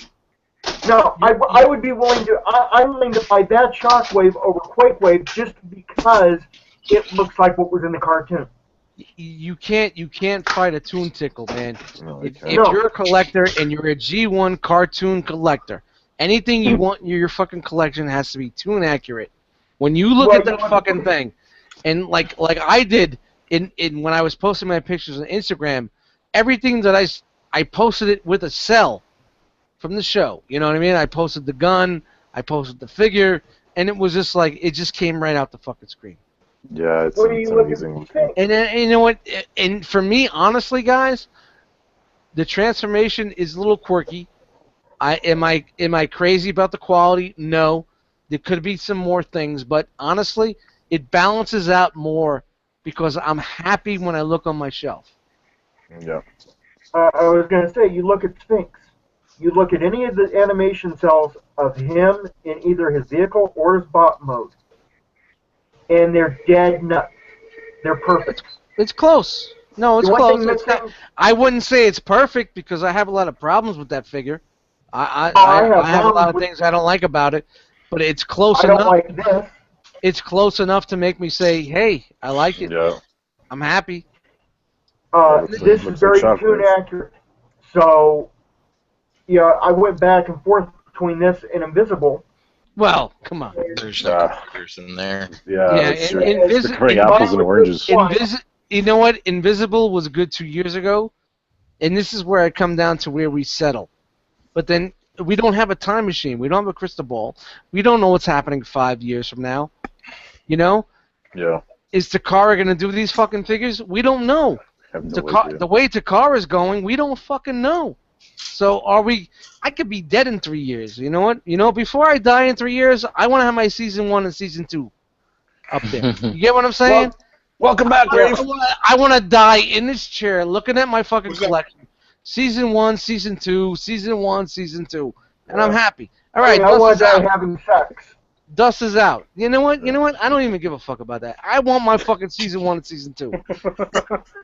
No, I would be willing to. I'm willing to buy that Shockwave over Quakewave just because it looks like what was in the cartoon. You can't fight a toon tickle, man. No, If No. you're a collector and you're a G1 cartoon collector, anything you want in your fucking collection has to be toon accurate. When you look Well, at that fucking thing, and like I did in when I was posting my pictures on Instagram, everything that I posted it with a cell from the show. You know what I mean? I posted the gun, I posted the figure, and it was just like it just came right out the fucking screen. Yeah, it's What do you look at amazing. the thing? And then, you know what? And for me, honestly, guys, the transformation is a little quirky. Am I crazy about the quality? No. There could be some more things, but honestly, it balances out more because I'm happy when I look on my shelf. Yeah. I was going to say, you look at Sphinx. You look at any of the animation cells of him in either his vehicle or his bot mode, and they're dead nuts. They're perfect. It's close. No, it's The one close. thing It's not, missing- I wouldn't say it's perfect because I have a lot of problems with that figure. I have a lot of things I don't like about it, but it's close I enough. don't like this. It's close enough to make me say, "Hey, I like it. Yeah. I'm happy." Looks This like is very Shockwave. tune accurate. So, yeah, I went back and forth between this and Invisible. Well, come on. There's no Yeah. computers in there. Yeah. Yeah, that's in- true. Invis- Comparing in- apples and oranges. You know what? Invisible was good 2 years ago, and this is where I come down to where we settle. But then we don't have a time machine. We don't have a crystal ball. We don't know what's happening 5 years from now. You know? Yeah. Is Takara going to do these fucking figures? We don't know. I have no idea. The way Takara's going, we don't fucking know. So are we... I could be dead in 3 years. You know what? You know, before I die in 3 years, I want to have my Season 1 and Season 2 up there. You get what I'm saying? Welcome back, Dave. I want to die in this chair looking at my fucking collection, Season 1, Season 2, Season 1, Season 2. And I'm happy. All right, I want to die having sex. Dust is out. You know what? I don't even give a fuck about that. I want my fucking Season 1 and Season 2.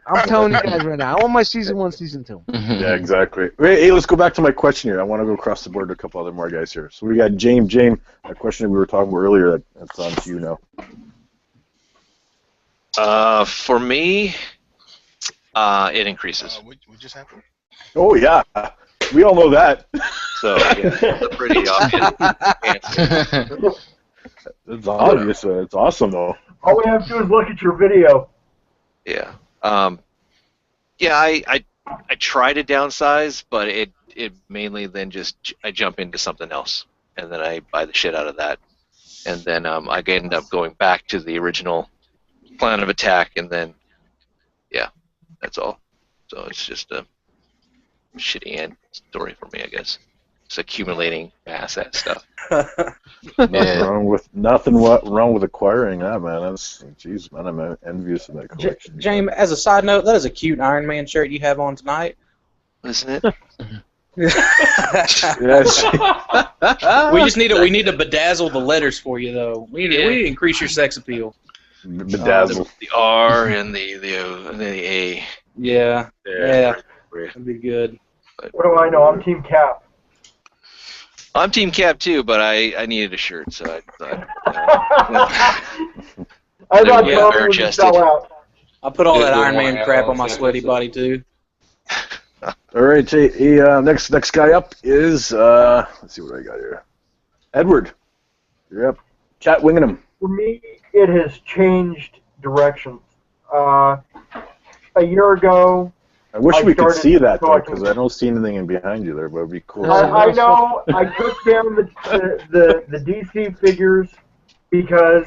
I'm telling you guys right now. I want my Season 1, Season 2. Yeah, exactly. Hey, let's go back to my question here. I want to go across the board to a couple other more guys here. So we got James, a question that we were talking about earlier that's on to you now. For me, it increases. What just happened? Oh, yeah. We all know that. So, yeah, that's a pretty obvious answer. It's obvious. It's awesome, though. All we have to do is look at your video. Yeah. Yeah, I try to downsize, but it mainly then just I jump into something else, and then I buy the shit out of that, and then I end up going back to the original plan of attack, and then yeah, that's all. So it's just a shitty end story for me, I guess. It's accumulating asset stuff. Nothing wrong with acquiring that, man. That's, jeez, man, I'm envious of that collection. James, as a side note, that is a cute Iron Man shirt you have on tonight. Isn't it? Yes. We need to bedazzle the letters for you, though. We need to increase your sex appeal. Bedazzle. The R and the A. Yeah. That'd be good. But, What do I know? I'm Team Cap. I'm Team Cap too, but I needed a shirt, so I thought. I thought Yeah, Tommy would sell out. I put all that Yeah, Iron the Man one crap I on my was sweaty saying. body, too. All right, next guy up is let's see what I got here. Edward, you're up. Chat Wingingham. For me, it has changed directions. A year ago, I wish I we could started see that though, collecting- because I don't see anything in behind you there, but it'd be cool. I know I took down the DC figures because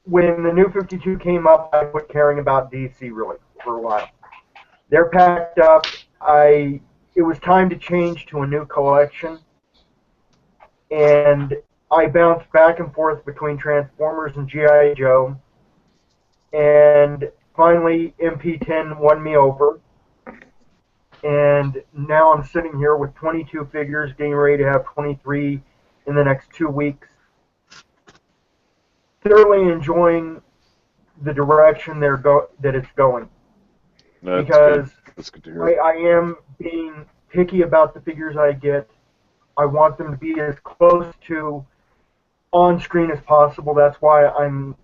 when the new 52 came up, I quit caring about DC really for a while. They're packed up. It was time to change to a new collection, and I bounced back and forth between Transformers and G.I. Joe, and finally MP10 won me over, and now I'm sitting here with 22 figures, getting ready to have 23 in the next 2 weeks. Thoroughly enjoying the direction that it's going. Because that's good to hear. I am being picky about the figures I get. I want them to be as close to on-screen as possible. That's why I'm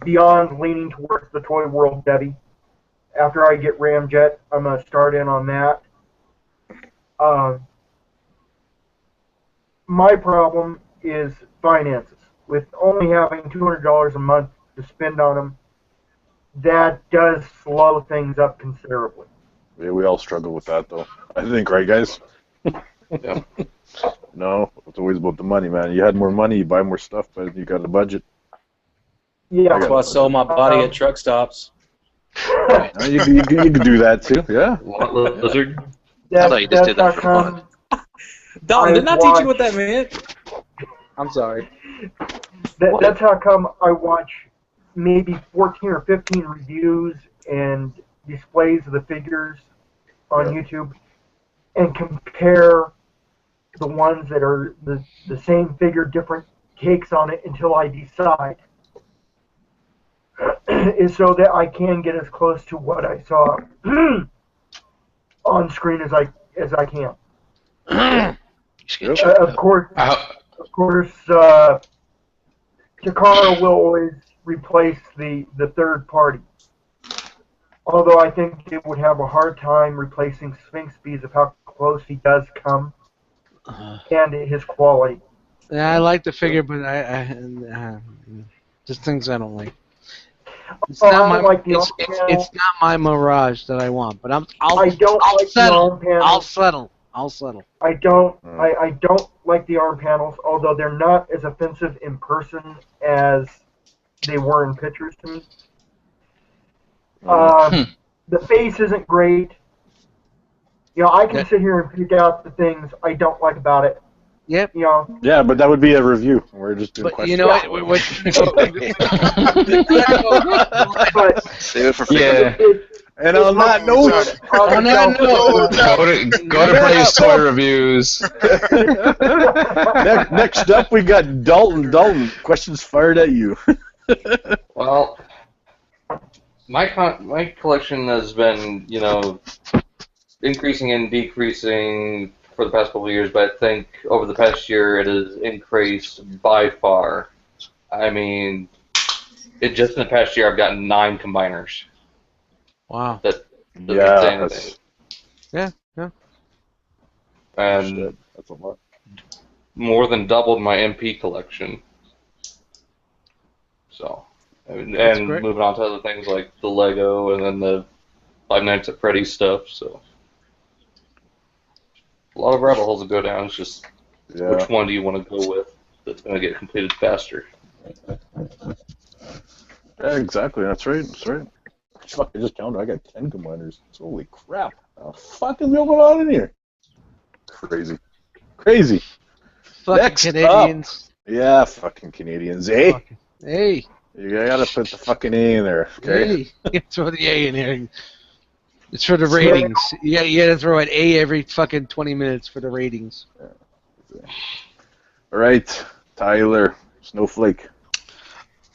beyond leaning towards the Toy World Debbie. After I get Ramjet, I'm going to start in on that. My problem is finances. With only having $200 a month to spend on them, that does slow things up considerably. Yeah, we all struggle with that though. I think, right, guys? Yeah. No, it's always about the money, man. You had more money, you buy more stuff, but you got a budget. Yeah. That's why I sell my body at truck stops. You can do that too, yeah. What, lizard? I thought you just did that for fun. Don, didn't I teach watch- you what that meant? I'm sorry. That's how come I watch maybe 14 or 15 reviews and displays of the figures on YouTube and compare the ones that are the same figure, different takes on it until I decide. Is so that I can get as close to what I saw on screen as I can. Of course, Takara will always replace the third party. Although I think it would have a hard time replacing Sphinx Bees of how close he does come and his quality. Yeah, I like the figure, but I just things I don't like. It's not my it's not my Mirage that I want, but I'll settle. I'll settle. I don't like the arm panels, although they're not as offensive in person as they were in pictures to me. The face isn't great. You know, I can sit here and pick out the things I don't like about it. Yep. You know. Yeah, but that would be a review. We're just doing But questions. you know But Save it for yeah. And on that note, On that note, Go to Braves Toy Reviews. next up we got Dalton. Dalton, questions fired at you. Well, my collection has been, increasing and decreasing for the past couple of years, but I think over the past year it has increased by far. I mean, just in the past year I've gotten 9 combiners. wow. That Yeah, say that's, anything. Yeah. And shit, that's a lot. more than doubled my MP collection. So, and great. moving on to other things like the Lego and then the Five Nights at Freddy's stuff. So, a lot of rabbit holes to go down. It's just which one do you want to go with that's going to get completed faster? Yeah, exactly. That's right. That's right. Fuck, I just counted. I got 10 combiners. Holy crap. What the fuck is going on in here? Crazy. Crazy. Fucking Next Canadians. Yeah, fucking Canadians, eh? Hey. You gotta put the fucking A in there, okay? Hey. Throw the A in there. It's for the ratings. You gotta throw an A every fucking 20 minutes for the ratings. All right, Tyler, Snowflake.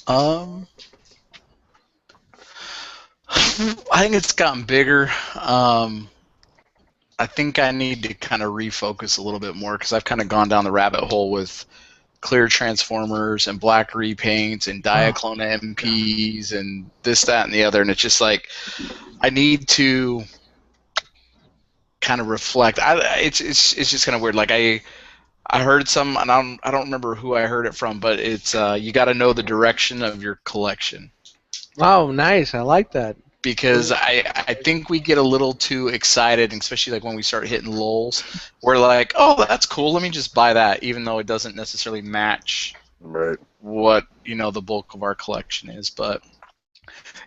I think it's gotten bigger. I think I need to kind of refocus a little bit more because I've kind of gone down the rabbit hole with clear transformers and black repaints and Diaclone MPs and this, that, and the other, and it's just like I need to kind of reflect. It's just kind of weird. Like I heard some, and I don't remember who I heard it from, but it's you got to know the direction of your collection. Oh, nice. I like that. Because I think we get a little too excited, especially like when we start hitting lulls. We're like, oh, that's cool. Let me just buy that, even though it doesn't necessarily match what the bulk of our collection is. But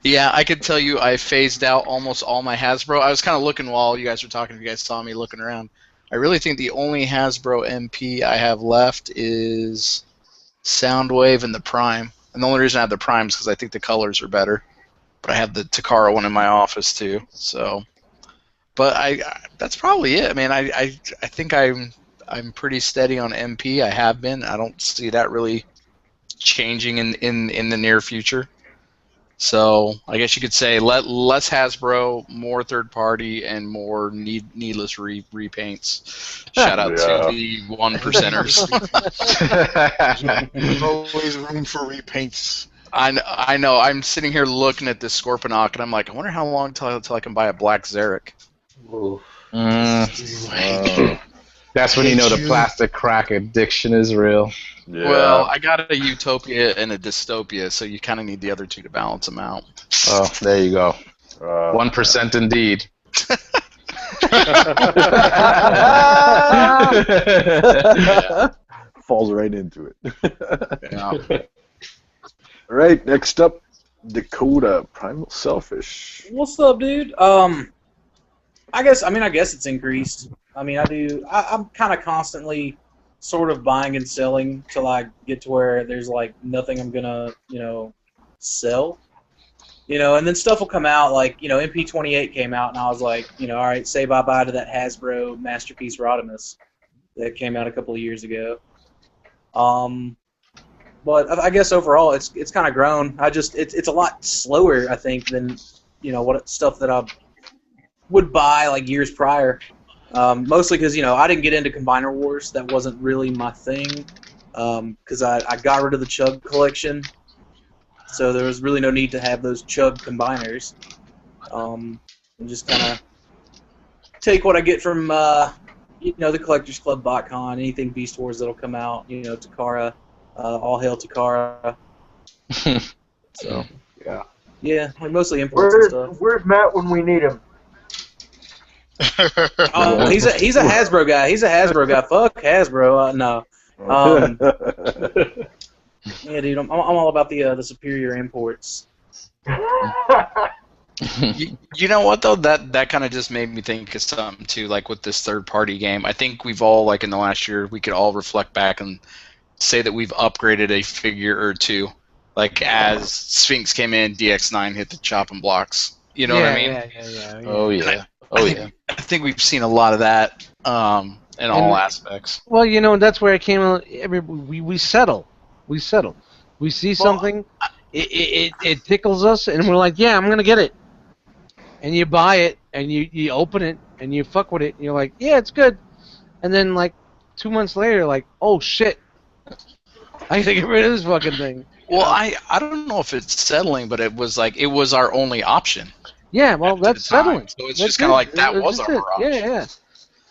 yeah, I could tell you I phased out almost all my Hasbro. I was kind of looking while you guys were talking. If you guys saw me looking around, I really think the only Hasbro MP I have left is Soundwave and the Prime. And the only reason I have the Prime is because I think the colors are better. But I have the Takara one in my office too. So, but that's probably it. I mean, I think I'm pretty steady on MP. I have been. I don't see that really changing in the near future. So I guess you could say less Hasbro, more third party, and more needless repaints. Shout out to the 1%ers. There's always room for repaints. I know. I'm sitting here looking at this Scorponok, and I'm like, I wonder how long till I can buy a black Zarek. That's when you know the plastic crack addiction is real. Yeah. Well, I got a Utopia and a Dystopia, so you kind of need the other two to balance them out. Oh, there you go. 1% indeed. Falls right into it. Yeah. All right, next up, Dakota, Primal Selfish. What's up, dude? I guess it's increased. I mean, I'm kind of constantly sort of buying and selling till I get to where there's like nothing I'm gonna, sell. And then stuff will come out like, MP28 came out and I was like, all right, say bye-bye to that Hasbro Masterpiece Rodimus that came out a couple of years ago. But I guess overall it's kind of grown. It's a lot slower, I think, than what stuff that I would buy like years prior. Mostly because I didn't get into Combiner Wars. That wasn't really my thing. Because I got rid of the Chug collection, so there was really no need to have those Chug combiners. And just kind of take what I get from the Collectors Club BotCon, anything Beast Wars that'll come out. Takara. All hail Takara. So yeah, like mostly imports and stuff. Where's Matt when we need him? Oh, he's a Hasbro guy. He's a Hasbro guy. Fuck Hasbro. No. Yeah, dude, I'm all about the superior imports. You know what though? That kind of just made me think of something too. Like with this third-party game, I think we've all in the last year we could all reflect back and say that we've upgraded a figure or two. Like as Sphinx came in, DX9 hit the chopping blocks. You know what I mean? Yeah. Oh yeah. Oh yeah. I think we've seen a lot of that in all aspects. Well, you know, that's where it came. We settle. We settle. We see something, it tickles us, and we're like, yeah, I'm gonna get it. And you buy it, and you open it, and you fuck with it, and you're like, yeah, it's good. And then like 2 months later, you're like, oh shit, I gotta get rid of this fucking thing. Well, I don't know if it's settling, but it was our only option. Yeah, well, that's settling. So it's That's just kind of it. like that That's was just our it. option. Yeah.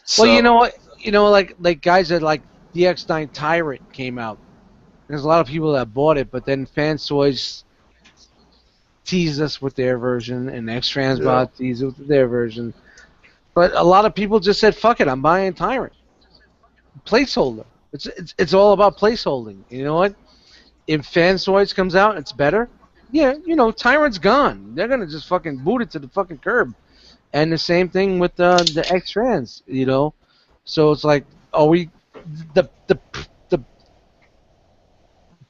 So, Well, you know what? You know, like guys that like the X9 Tyrant came out. There's a lot of people that bought it, but then Fans Toys teased us with their version, and X-Transbot teased us with their version. But a lot of people just said, "Fuck it, I'm buying Tyrant." Placeholder. It's all about placeholding. You know what? If Fans Toys comes out, it's better. Yeah, you know, Tyrant's gone. They're gonna just fucking boot it to the fucking curb. And the same thing with the X-Trans. You know, so it's like, are we the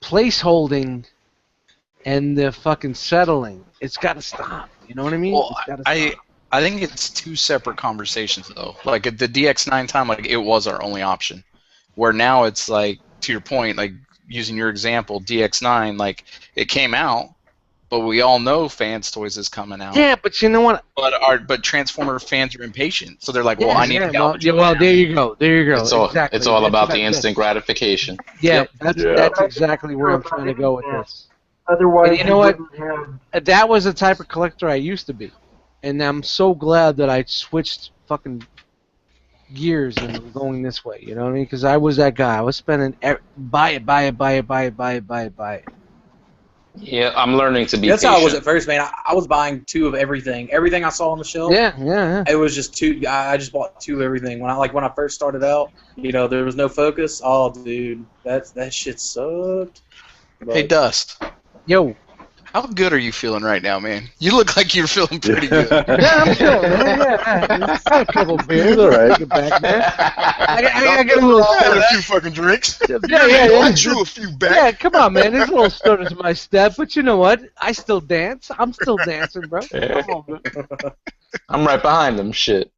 placeholding and the fucking settling? It's got to stop. You know what I mean? well, It's gotta stop. I think it's two separate conversations though. Like at the DX9 time, like it was our only option. Where now it's like, to your point, like using your example, DX9, like it came out, but we all know Fans Toys is coming out. Yeah, but you know what? But Transformer fans are impatient, so they're like, well, I need to get well, well, there you go. There you go. It's all exactly. it's all That's about what the I- instant gratification. Yeah, Yep. that's exactly where I'm trying to go with this. Otherwise, And you know what? wouldn't have- That was the type of collector I used to be, and I'm so glad that I switched fucking gears and I'm going this way. You know what I mean? Because I was that guy. I was spending buy it. Yeah, I'm learning to be That's patient. how I was at first, man. I was buying 2 of everything. Everything I saw on the shelf. Yeah. It was just 2. I just bought 2 of everything. When I first started out, you know, there was no focus. Oh, dude, that shit sucked. Hey, Dust, Yo. how good are you feeling right now, man? You look like you're feeling pretty good. Yeah, I'm chill, man. Yeah. Had a couple beers. All right. Get back, man. I get a little I had stutter. a few fucking drinks. Yeah. I drew a few back. Yeah, come on, man. There's a little stutter to my step, but you know what? I still dance. I'm still dancing, bro. Come on, man. I'm right behind them. Shit.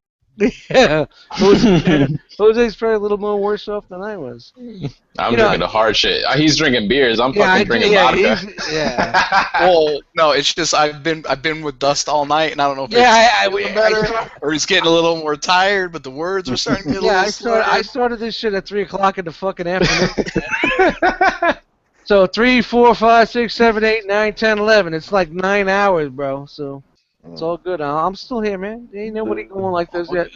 Yeah. Jose's probably a little more worse off than I was. I'm You know, drinking the hard shit. He's drinking beers. I'm Yeah, fucking drinking vodka. Yeah. Well, no, it's just I've been with Dust all night, and I don't know if Yeah, it's feeling better or he's getting a little more tired, but the words are starting to get a Yeah, little I slurred. started this shit at 3 o'clock in the fucking afternoon. So 3, 4, 5, 6, 7, 8, 9, 10, 11. It's like 9 hours, bro. So it's all good. I'm still here, man. Ain't nobody going like this yet.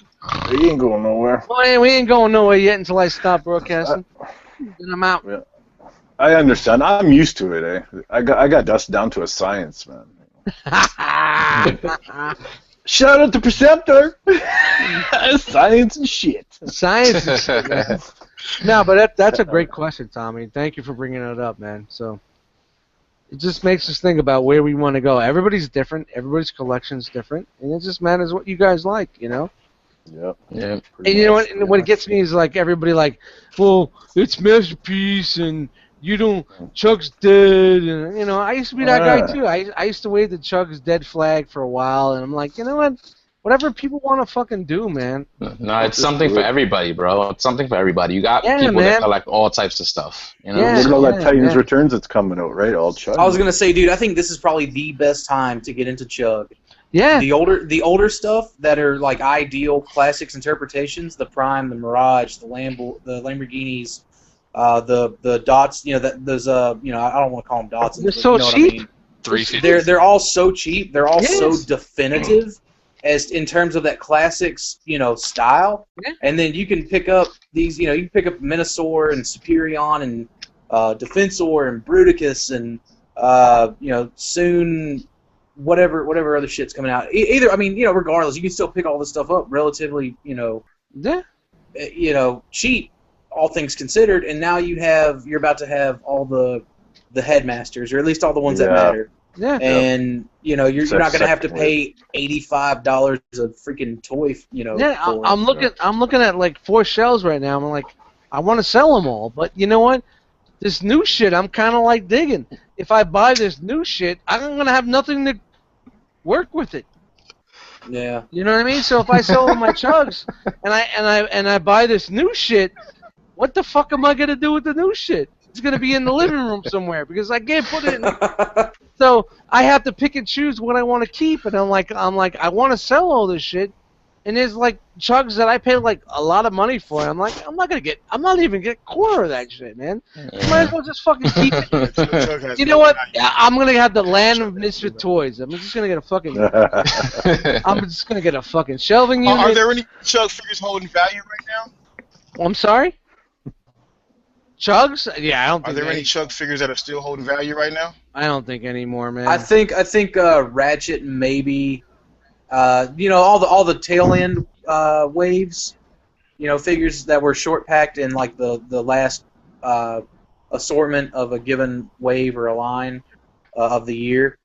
He ain't going nowhere. Well, we ain't going nowhere yet until I stop broadcasting. Then I'm out. I understand. I'm used to it, eh? I got Dust down to a science, man. Shout out to Preceptor! Science and shit. Science is shit, man. No, but that's a great question, Tommy. Thank you for bringing it up, man. So it just makes us think about where we want to go. Everybody's different. Everybody's collection's different, and it just matters what you guys like, you know. Yep. Yeah. And you know what? And what gets me is like everybody like, well, it's masterpiece, and you don't. Chuck's dead, and you know. I used to be that guy too. I used to wave the Chuck's dead flag for a while, and I'm like, you know what? Whatever people want to fucking do, man. No, it's something for everybody, bro. It's something for everybody. You got Yeah, people man. that collect all types of stuff. You know. Yeah. Look at all that Titans yeah. Returns that's coming out, right? All Chuck. I was gonna say, dude, I think this is probably the best time to get into Chug. Yeah. The older stuff that are like ideal classics interpretations, the Prime, the Mirage, the Lamborghinis, the dots. You know those. You know, I don't want to call them dots. They're so you know cheap. What I mean. $350. They're all so cheap. They're all so Yes. definitive as in terms of that classics, you know, style. Yeah. And then you can pick up these. You know, you can pick up Minosaur and Superion and Defensor and Bruticus and you know, soon whatever other shit's coming out. Either, I mean, you know, regardless, you can still pick all this stuff up relatively, you know, cheap, all things considered. And now you're about to have all the headmasters, or at least all the ones that matter. Yeah. And you know, you're not going to have to Second pay $85 a freaking toy. You know. Yeah, for I'm it. looking at like 4 shelves right now. I'm like, I want to sell them all, but you know what? This new shit, I'm kind of like digging. If I buy this new shit, I'm gonna have nothing to work with it. Yeah. You know what I mean? So if I sell all my chugs and I buy this new shit, what the fuck am I gonna do with the new shit? It's gonna be in the living room somewhere because I can't put it in. So I have to pick and choose what I want to keep, and I'm like, I want to sell all this shit, and there's like chugs that I paid like a lot of money for. I'm like, I'm not even get a quarter of that shit, man. Might as well just fucking keep it. You know what? I'm gonna have the land of misfit toys. I'm just gonna get a fucking. I'm just gonna get a fucking shelving unit. Are there any chug figures holding value right now? I'm sorry. Chugs? Yeah, I don't think. Are there any chug figures that are still holding value right now? I don't think anymore, man. I think Ratchet maybe. All the tail end waves. Figures that were short packed in like the last assortment of a given wave or a line of the year.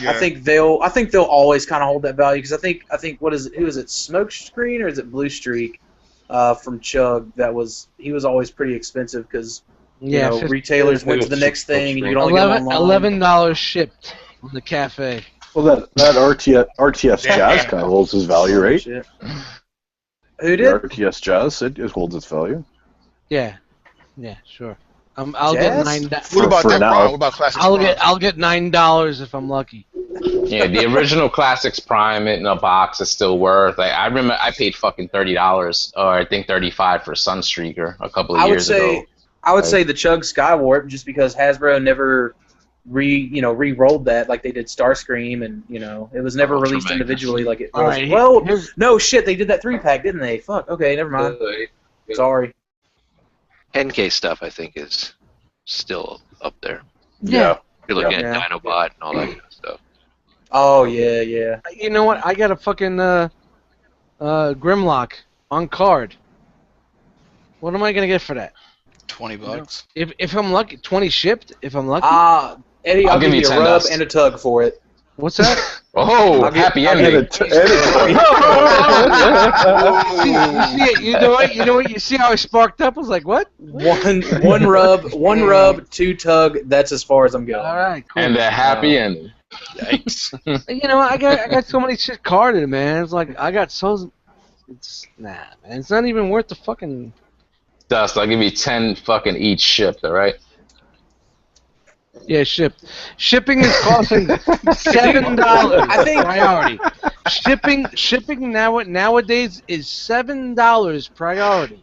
Yeah. I think they'll always kind of hold that value because I think who is it, Smokescreen or is it Blue Streak from Chug? He was always pretty expensive because retailers went to the next thing and you could only get them online. $11 shipped from the cafe. Well, that RTS Jazz kind of holds its value, right? Who The did? RTS Jazz, it holds its value. Yeah, sure. I'll get $9. What about for that now. Prime? What about Classics Prime? I'll get $9 if I'm lucky. Yeah, the original Classics Prime in a box is still worth. Like, I remember I paid fucking $30, or I think $35 for Sunstreaker a couple of years ago. I would say the Chug Skywarp, just because Hasbro never re-rolled that like they did Starscream, and it was never released individually like it was. Right, well, no shit, they did that 3-pack, didn't they? Fuck. Okay, never mind. Sorry. 10K stuff, I think, is still up there. Yeah. You're looking at Dinobot and all that kind of stuff. Oh yeah. You know what? I got a fucking Grimlock on card. What am I gonna get for that? $20. If I'm lucky, 20 shipped. If I'm lucky. Eddie, I'll give you a rub and a tug for it. What's that? Oh, happy ending. You know what? You see how I sparked up? I was like, what? One rub, 2 tug. That's as far as I'm going. All right, cool. And a happy ending. Yikes. I got so many shit carded, man. It's like it's man. It's not even worth the fucking. Dust, I'll give you 10 fucking each shipped, alright? Yeah, shipped. Shipping is costing $7. I think priority. Shipping nowadays is $7 priority.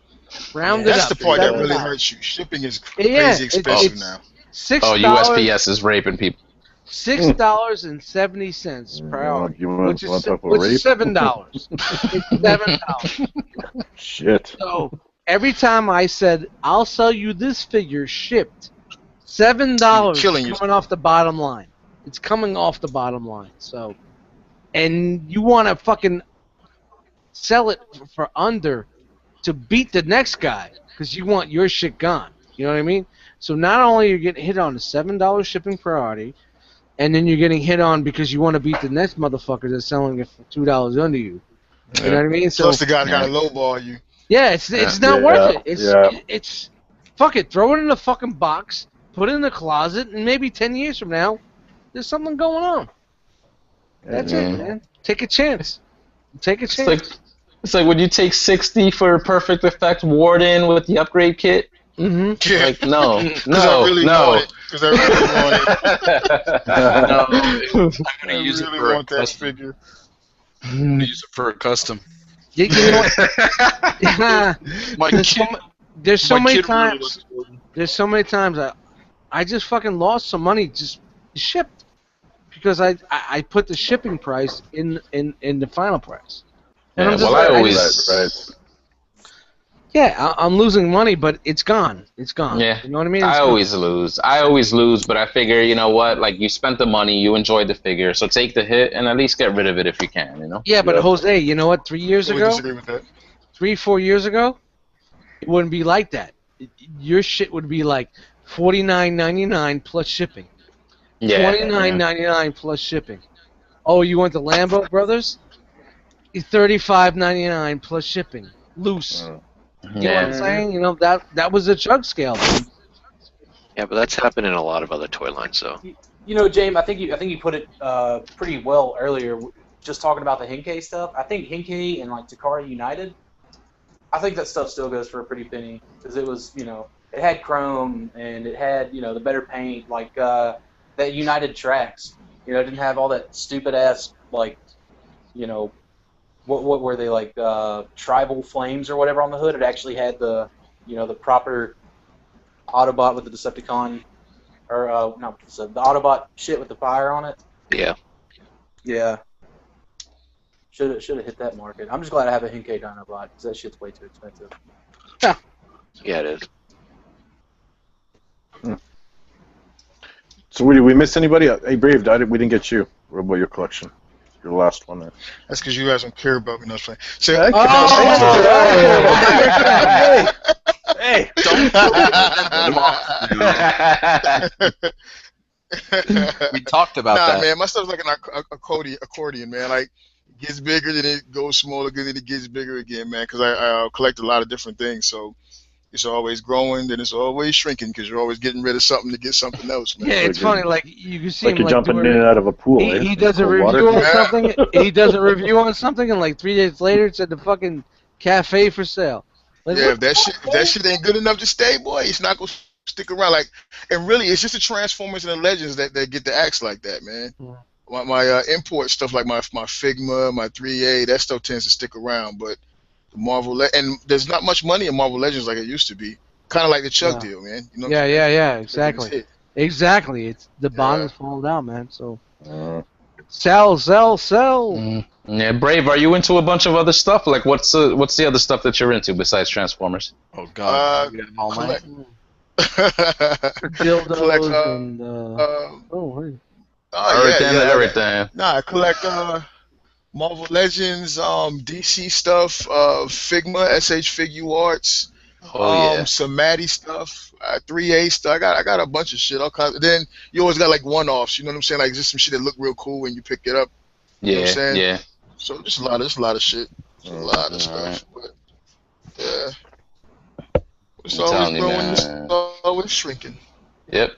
Rounded up. That's the part that really hurts you. Shipping is crazy expensive now. $6. Oh, USPS is raping people. $6.70 priority, which is $7. It's $7. Shit. So every time I said I'll sell you this figure shipped, $7 coming off the bottom line. It's coming off the bottom line. So, and you want to fucking sell it for under to beat the next guy because you want your shit gone. You know what I mean? So not only are you getting hit on the $7 shipping priority, and then you're getting hit on because you want to beat the next motherfucker that's selling it for $2 under you. You know what I mean? So, plus the guy's got to lowball you. Yeah, it's not worth it. It's fuck it. Throw it in a fucking box, put it in the closet, and maybe 10 years from now, there's something going on. That's it, man. Take a chance. Take a chance. It's like when you take 60 for Perfect Effect Warden with the upgrade kit. Mm-hmm. Yeah. Like no. Because I really want it. I'm gonna use it for want that figure. I'm gonna use it for a custom. You know what? There's so many times I just fucking lost some money just shipped because I put the shipping price in the final price. And I'm losing money, but it's gone. It's gone. Yeah. You know what I mean? I always lose, but I figure, you know what? Like, you spent the money, you enjoyed the figure, so take the hit and at least get rid of it if you can, you know? Yeah, but Jose, you know what? 3 years ago, 3-4 years ago, it wouldn't be like that. Your shit would be like $49.99 plus shipping. Yeah. $29.99 plus shipping. Oh, you went to Lambo Brothers? $35.99 plus shipping. Loose. You know what I'm saying? You know that was a chug scale. Yeah, but that's happened in a lot of other toy lines, though. You know, James, I think you put it pretty well earlier. just talking about the Henkei stuff, I think Henkei and like Takara United, I think that stuff still goes for a pretty penny because it was, it had chrome and it had, the better paint, like that United Tracks. It didn't have all that stupid ass like, what were they like tribal flames or whatever on the hood. It actually had the, the proper Autobot with the Decepticon, or not the Autobot shit with the fire on it. Yeah. Yeah. Should have hit that market. I'm just glad I have a Henkei Dinobot because that shit's way too expensive. Yeah, it is. So did we miss anybody? Hey, Brave, we didn't get you. What about your collection? Your last one there. That's because you guys don't care about me. No, it's fine. Hey, We talked about that. Man, my stuff's like an accordion, man. Like, it gets bigger, then it goes smaller, then it gets bigger again, man. Because I collect a lot of different things, so it's always growing, then it's always shrinking because you're always getting rid of something to get something else, man. Yeah, it's funny. Like you can see like him you're like jumping in and out of a pool. He does a review on something. He does a review on something, and like 3 days later, it's at the fucking cafe for sale. Like, yeah, if that shit ain't good enough to stay, boy, it's not gonna stick around. Like, and really, it's just the Transformers and the Legends that get the acts like that, man. Yeah. My import stuff like my Figma, my 3A, that stuff tends to stick around, but Marvel and there's not much money in Marvel Legends like it used to be. Kind of like the Chuck deal, man. You know what I'm saying? Yeah, exactly. Exactly. It's the bond is falling down, man. So sell. Yeah, Brave. Are you into a bunch of other stuff? Like, what's the other stuff that you're into besides Transformers? Oh God, we got them all night. Dildos and everything. Nah, I collect Marvel Legends, DC stuff, Figma, SH Figure Arts, some Matty stuff, 3A stuff. I got a bunch of shit, all kinds. Then you always got like one-offs. You know what I'm saying? Like just some shit that look real cool when you pick it up. You know what I'm saying? Yeah. So just a lot of shit, a lot of stuff. But yeah, it's always growing, it's always shrinking. Yep.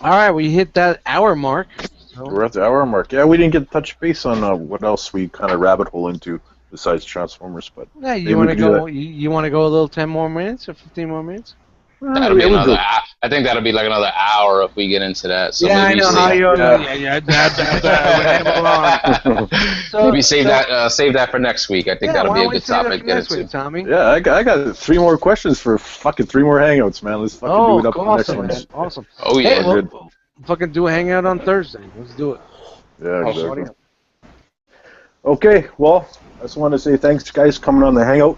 All right, we hit that hour mark. So. We're at the hour mark. Yeah, we didn't get to touch base on what else we kind of rabbit hole into besides Transformers, but yeah, you want to go? You want to go a little 10 more minutes or 15 more minutes? That'll be another. I think that'll be like another hour if we get into that. So yeah, maybe I know how you. Maybe save that for next week. I think that'll be a good topic to get into. Tommy? Yeah, I got 3 more questions for fucking 3 more hangouts, man. Let's fucking do it up for the next one. Awesome. Oh yeah, hey, we'll fucking do a hangout on Thursday. Let's do it. Yeah, exactly. Okay, well, I just want to say thanks, guys, coming on the hangout.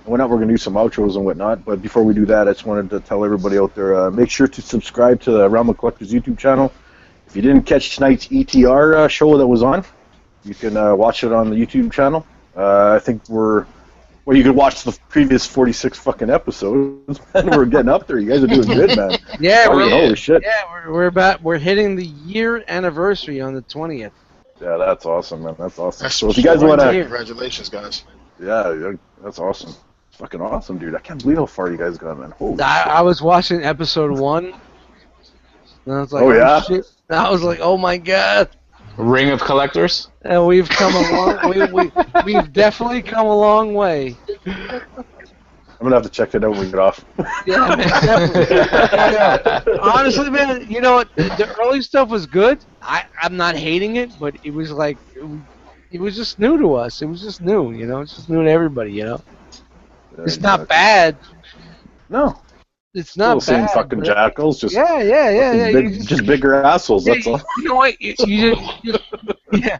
We're going to do some outros and whatnot, but before we do that, I just wanted to tell everybody out there, make sure to subscribe to the Realm of Collectors YouTube channel. If you didn't catch tonight's ETR show that was on, you can watch it on the YouTube channel. I think you could watch the previous 46 fucking episodes, and we're getting up there. You guys are doing good, man. Yeah, holy shit. Yeah, we're hitting the year anniversary on the 20th. Yeah, that's awesome, man. That's awesome. That's so if you guys want to... Congratulations, guys. Yeah, that's awesome. Fucking awesome, dude. I can't believe how far you guys got, man. Holy shit. I was watching episode 1, and I was like, shit. And I was like, oh my god. Ring of Collectors? And we've come a long we've definitely come a long way. I'm gonna have to check it out when we get off. Yeah, man, definitely. Honestly, man, you know what? The early stuff was good. I'm not hating it, but it was like it was just new to us. It was just new, It's just new to everybody, It's not bad. No. It's not bad. Same fucking jackals, just just bigger assholes. That's all. You know what? Yeah.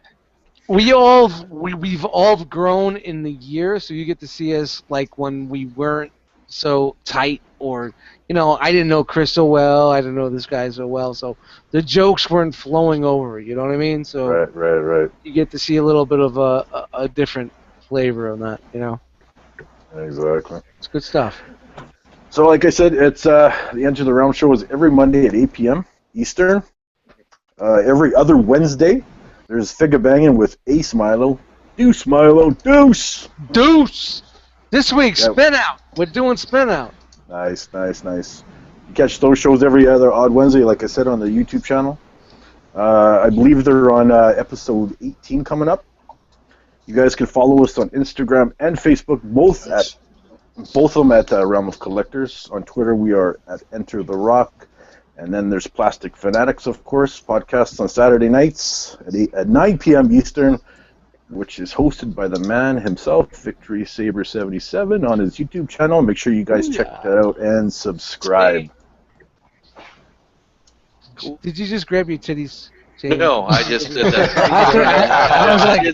We've all grown in the year, so you get to see us like when we weren't so tight, or I didn't know Chris so well, I didn't know this guy so well, so the jokes weren't flowing over. You know what I mean? So right. You get to see a little bit of a different flavor on that. Exactly. It's good stuff. So, like I said, it's the Enter the Realm show is every Monday at 8 p.m. Eastern. Every other Wednesday, there's Figure Banging with Ace Milo. Deuce, Milo. Deuce! This week, Spin Out. We're doing Spin Out. Nice. You catch those shows every other odd Wednesday, like I said, on the YouTube channel. I believe they're on episode 18 coming up. You guys can follow us on Instagram and Facebook, both of them at Realm of Collectors. On Twitter, we are at Enter the Rock. And then there's Plastic Fanatics, of course, podcasts on Saturday nights at 9 p.m. Eastern, which is hosted by the man himself, Victory Saber 77, on his YouTube channel. Make sure you guys check that out and subscribe. Cool. Did you just grab your titties, Jamie? No, I just did that. I was like,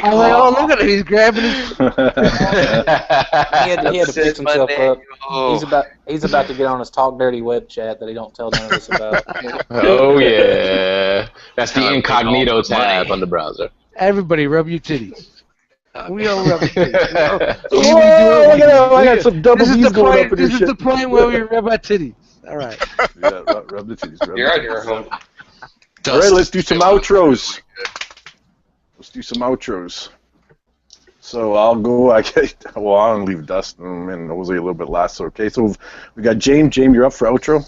oh, look at him, he's grabbing his... he had to fix himself up. He's about to get on his Talk Dirty web chat that he don't tell none of us about. Oh yeah, that's the incognito tab on the browser. Everybody, rub your titties. We all rub our titties. Oh, look at him! I got some double B's going up in This is the point where we rub our titties. All right. Yeah, rub the titties. You're out here, home. All right, let's do some outros. Let's do some outros. So I'll go. I don't leave Dustin and Jose a little bit last. Okay, so we got James. James, you're up for outro.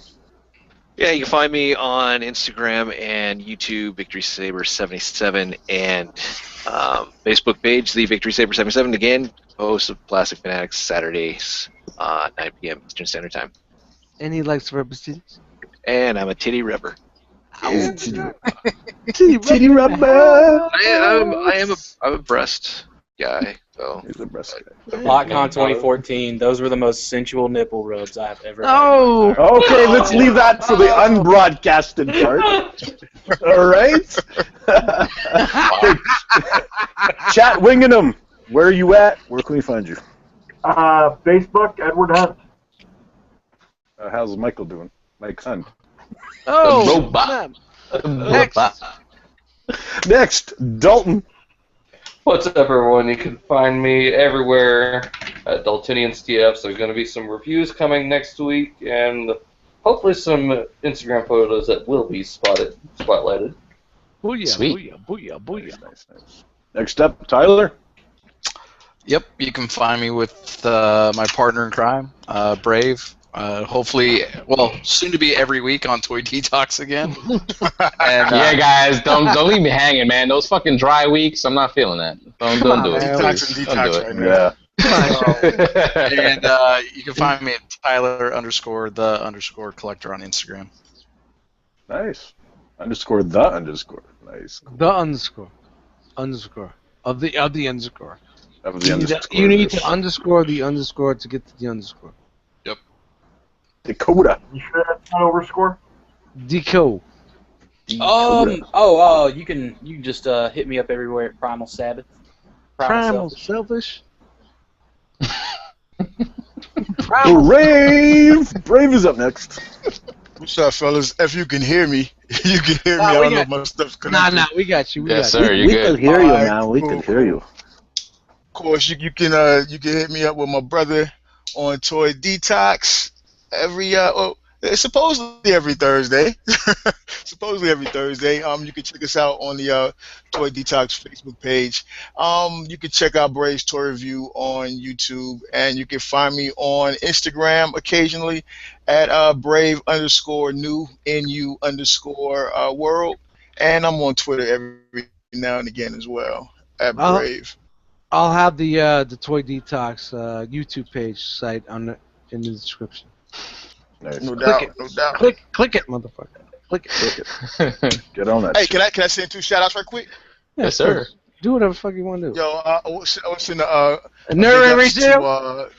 Yeah, you can find me on Instagram and YouTube, Victory Saber 77, and Facebook page, the Victory Saber 77. Again, host of Plastic Fanatics Saturdays, 9 p.m. Eastern Standard Time. And he likes to rub his titties. And I'm a titty rubber. Titty rubber. I'm a breast guy. So He's a breast guy. BotCon 2014. Those were the most sensual nipple rubs I've ever had. Oh! Okay, let's leave that for the unbroadcasted part. All right. Chat Wingingham, where are you at? Where can we find you? Facebook, Edward Hunt. How's Michael doing? Mike's son. Oh! Robot. Next, Dalton. What's up, everyone? You can find me everywhere at Daltonians TF. There's going to be some reviews coming next week, and hopefully some Instagram photos that will be spotlighted. Booyah, Sweet. booyah, booyah, booyah. Nice. Next up, Tyler. Yep, you can find me with my partner in crime, Brave. Hopefully, well, soon to be every week on Toy Detox again. And, Yeah, guys, don't leave me hanging, man. Those fucking dry weeks, I'm not feeling that. Don't do it. Detox and Don't do detox it. right now. Yeah. and you can find me at Tyler_the_collector on Instagram. Nice. Underscore the underscore. Nice. Cool. The underscore. Underscore. Of the underscore. That was the underscore. You need to underscore the underscore to get to the underscore. Dakota. You sure that's not overscore? Deco. You can just hit me up everywhere at Primal Sabbath. Primal Selfish. Brave is up next. What's up, fellas? If you can hear me, you can hear me. I don't know if my stuff's connected. Nah, we got you. Yes, sir. We You're good. can hear you, Alright, man. We cool. can hear you. Of course, you can hit me up with my brother on Toy Detox it's supposedly every Thursday. You can check us out on the Toy Detox Facebook page. You can check out Brave's Toy Review on YouTube, and you can find me on Instagram occasionally at Brave_new NU_world, and I'm on Twitter every now and again as well at Brave. I'll have the Toy Detox YouTube page site in the description. Nice. No doubt, no doubt. Click it, motherfucker. Click it. Get on that. Hey, shit. can I send 2 shout outs right quick? Yes, sir. Do whatever the fuck you want to do. Yo, I was in the Nerd big ups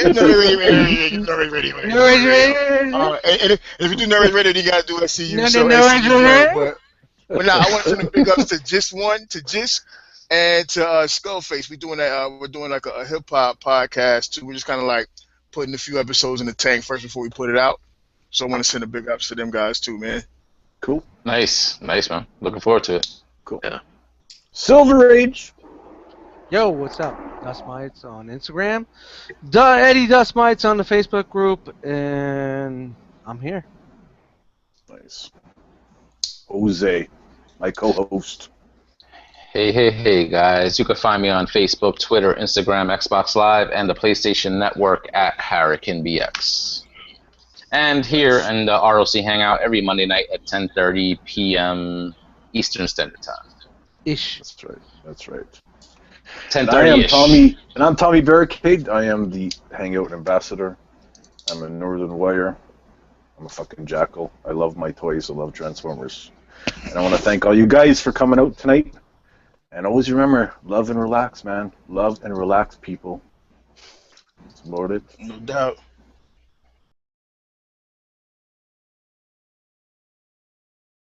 Radio? Nerd Radio. And if you do Nerd Radio, then you gotta do SCU. But I want to send a big ups to Gist and to Skullface. We're doing like a hip hop podcast too. We're just kind of like putting a few episodes in the tank first before we put it out. So I want to send a big ups to them guys too, man. Cool. Nice, man. Looking forward to it. Cool. Yeah. Silver Age. Yo, what's up? Dust Mites on Instagram. Eddie Dust Mites on the Facebook group. And I'm here. Nice. Jose, my co-host. Hey, guys. You can find me on Facebook, Twitter, Instagram, Xbox Live, and the PlayStation Network at HurricaneBX. And here in the R.O.C Hangout every Monday night at 10:30 p.m. Eastern Standard Time. Ish. That's right. That's right. 10:30-ish. And I'm Tommy Barricade. I am the Hangout Ambassador. I'm a Northern Wire. I'm a fucking jackal. I love my toys. I love Transformers. And I want to thank all you guys for coming out tonight. And always remember, love and relax, man. Love and relax, people. That's about it. No doubt.